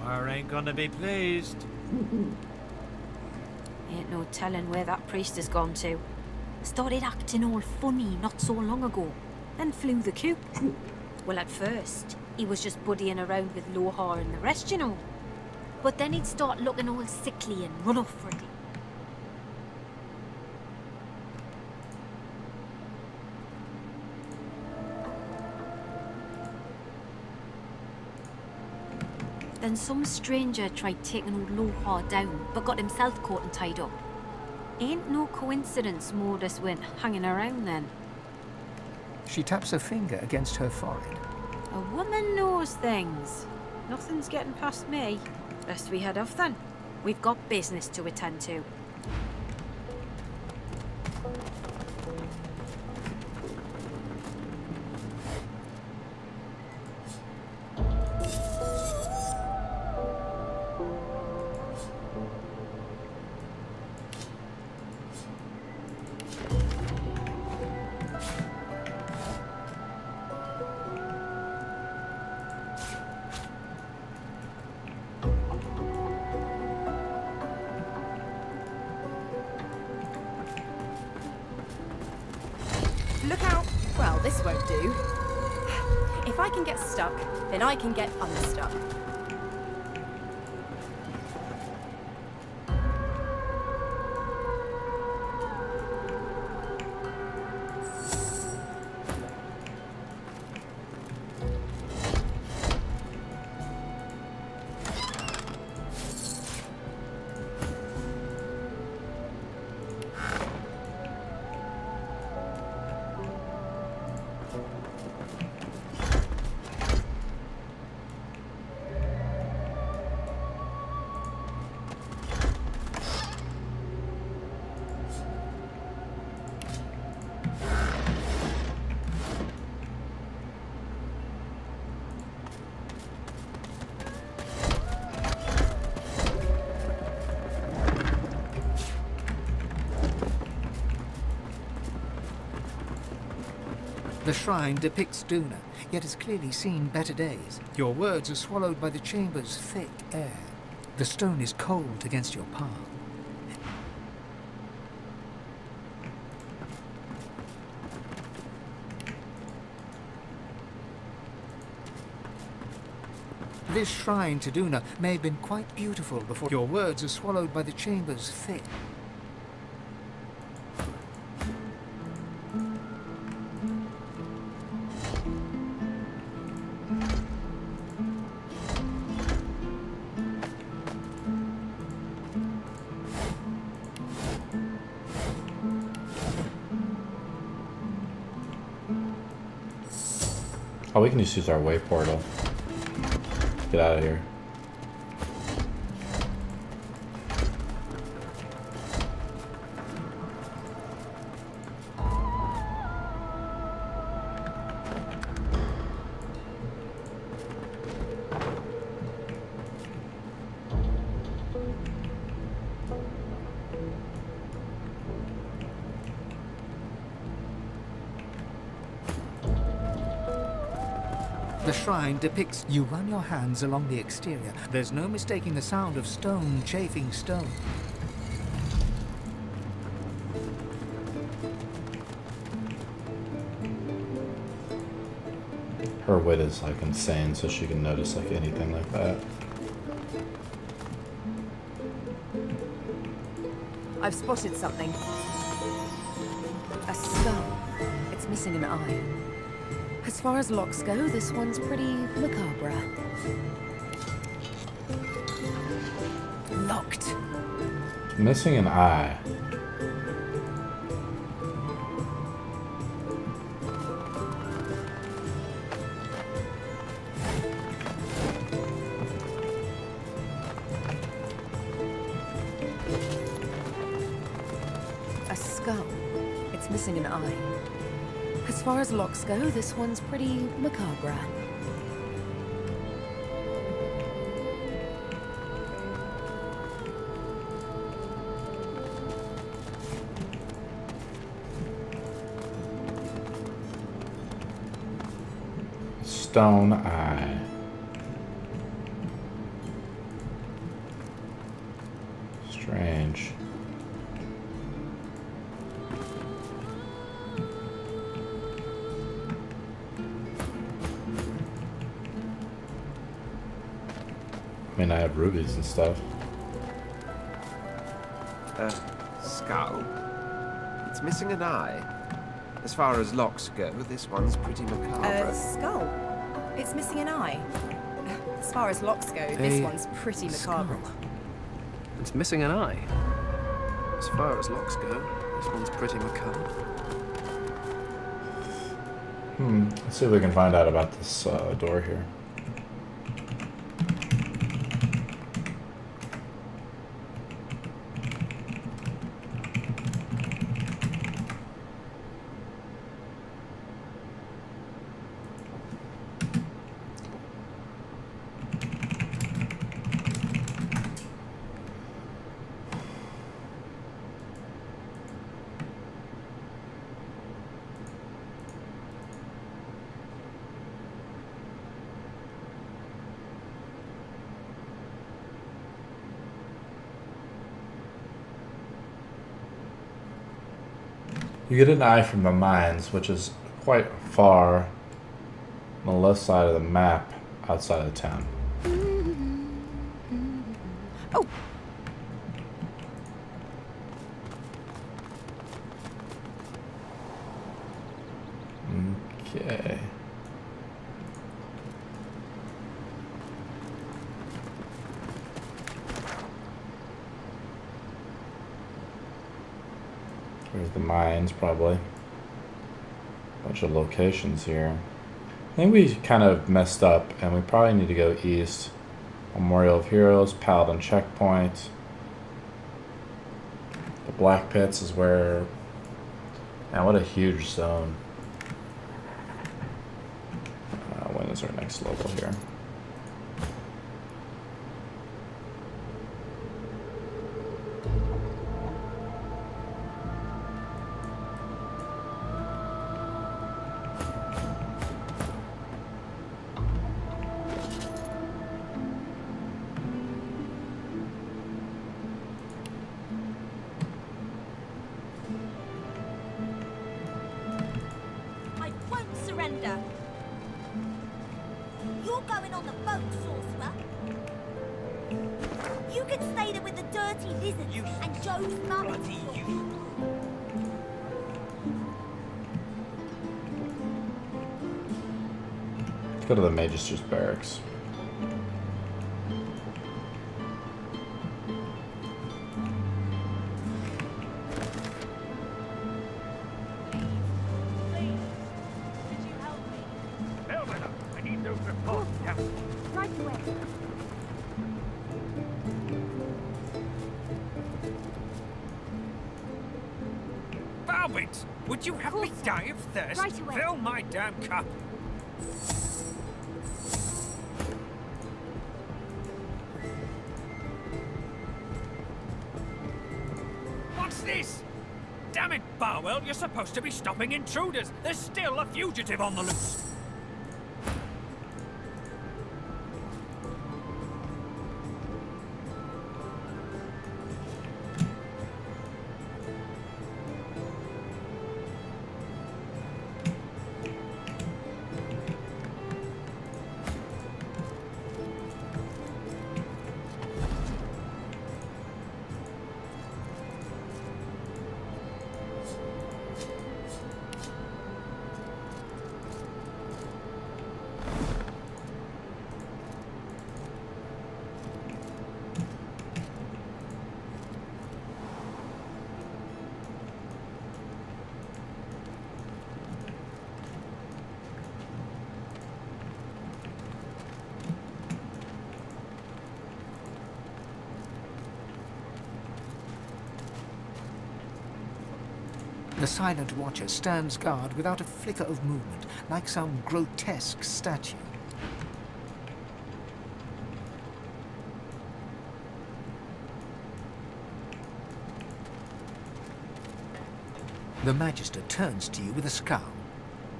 Lohar ain't gonna be pleased. Ain't no telling where that priest has gone to. Started acting all funny not so long ago, then flew the coop. Well, at first, he was just buddying around with Lohar and the rest, you know. But then he'd start looking all sickly and run off for it. Then some stranger tried taking old Lohar down, but got himself caught and tied up. Ain't no coincidence Mordus went hanging around then. She taps a finger against her forehead. A woman knows things. Nothing's getting past me. Best we head off then. We've got business to attend to. Look out! Well, this won't do. If I can get stuck, then I can get unstuck. The shrine depicts Duna, yet has clearly seen better days. Your words are swallowed by the chamber's thick air. The stone is cold against your palm. This shrine to Duna may have been quite beautiful before your words are swallowed by the chamber's thick. Oh, we can just use our way portal. Get out of here. The shrine depicts you run your hands along the exterior. There's no mistaking the sound of stone chafing stone. Her wit is like insane, so she can notice like anything like that. I've spotted something. A skull. It's missing an eye. As far as locks go, this one's pretty macabre. Locked. Missing an eye. A skull. It's missing an eye. As far as locks go, this one's pretty macabre. Stone eye. Strange. I mean, I have rubies and stuff. Skull. It's missing an eye. As far as locks go, this one's pretty macabre. Skull. It's missing an eye. As far as locks go, this one's pretty macabre. It's missing an eye. As far as locks go, this one's pretty macabre. Let's see if we can find out about this door here. You get an eye from the mines, which is quite far on the left side of the map outside of the town. Oh! Okay. There's the mines, probably. Bunch of locations here. I think we kind of messed up, and we probably need to go east. Memorial of Heroes, Paladin Checkpoint. The Black Pits is where... Man, what a huge zone. When is our next level here? I won't surrender. You're going on the boat, sorcerer. You can stay there with the dirty lizards and Joe's mummy. Let's go to the Magister's Barracks. Would you have me die of thirst? Right away. Fill my damn cup. What's this? Damn it, Barwell, you're supposed to be stopping intruders. There's still a fugitive on the loose. The silent watcher stands guard without a flicker of movement, like some grotesque statue. The Magister turns to you with a scowl.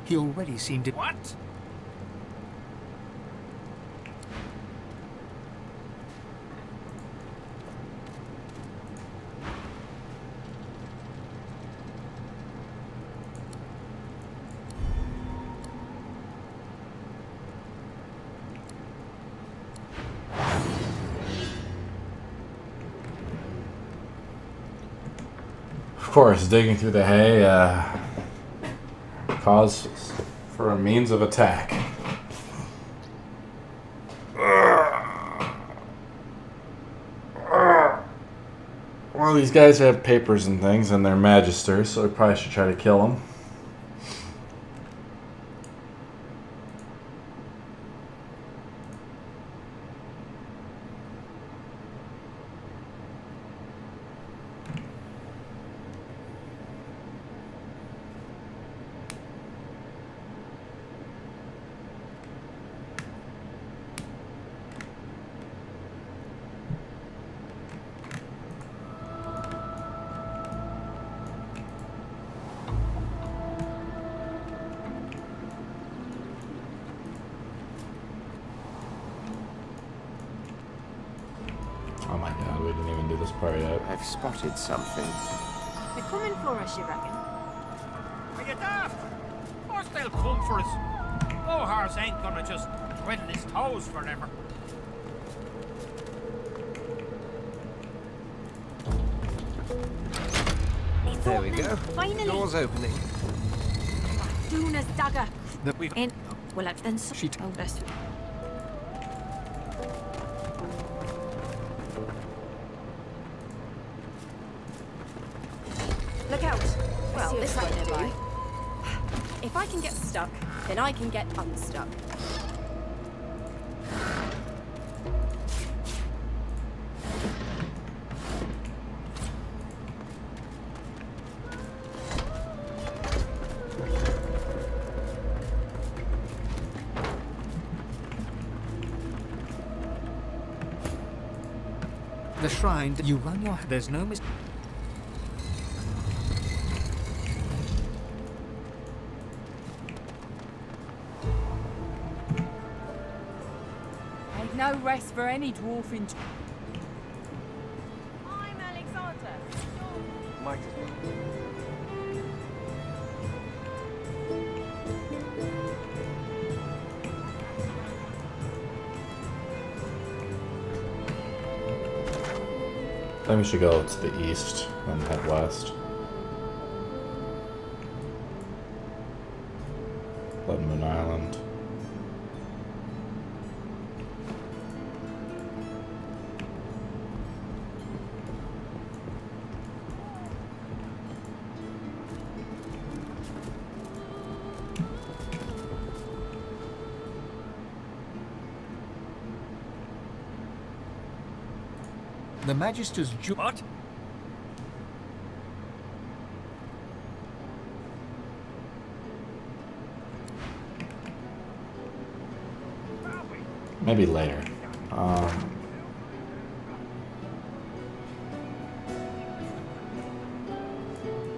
He already seemed to... What? Of course, digging through the hay, cause for a means of attack. Well, these guys have papers and things, and they're magisters, so we probably should try to kill them. Oh my god, we didn't even do this part yet. I've spotted something. They're coming for us, you reckon? Are you daft? Of course they'll come for us. Ohars ain't gonna just twiddle his toes forever. There we go. Finally. Door's opening. Duna's dagger. We've... In. Well, I've then... She... Oh, best. Look out. Well, see this what's won't right do. If I can get stuck, then I can get unstuck. The shrine, you run your... There's no mis... Ain't no rest for any dwarf in... I'm Alexander. Might as well. Then we should go to the east and head west. Blood Moon Island. The Magister's... What? Maybe later.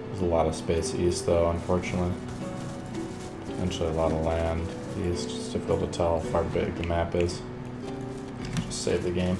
There's a lot of space east, though, unfortunately. Potentially a lot of land east. It's difficult to tell how far big the map is. Just save the game.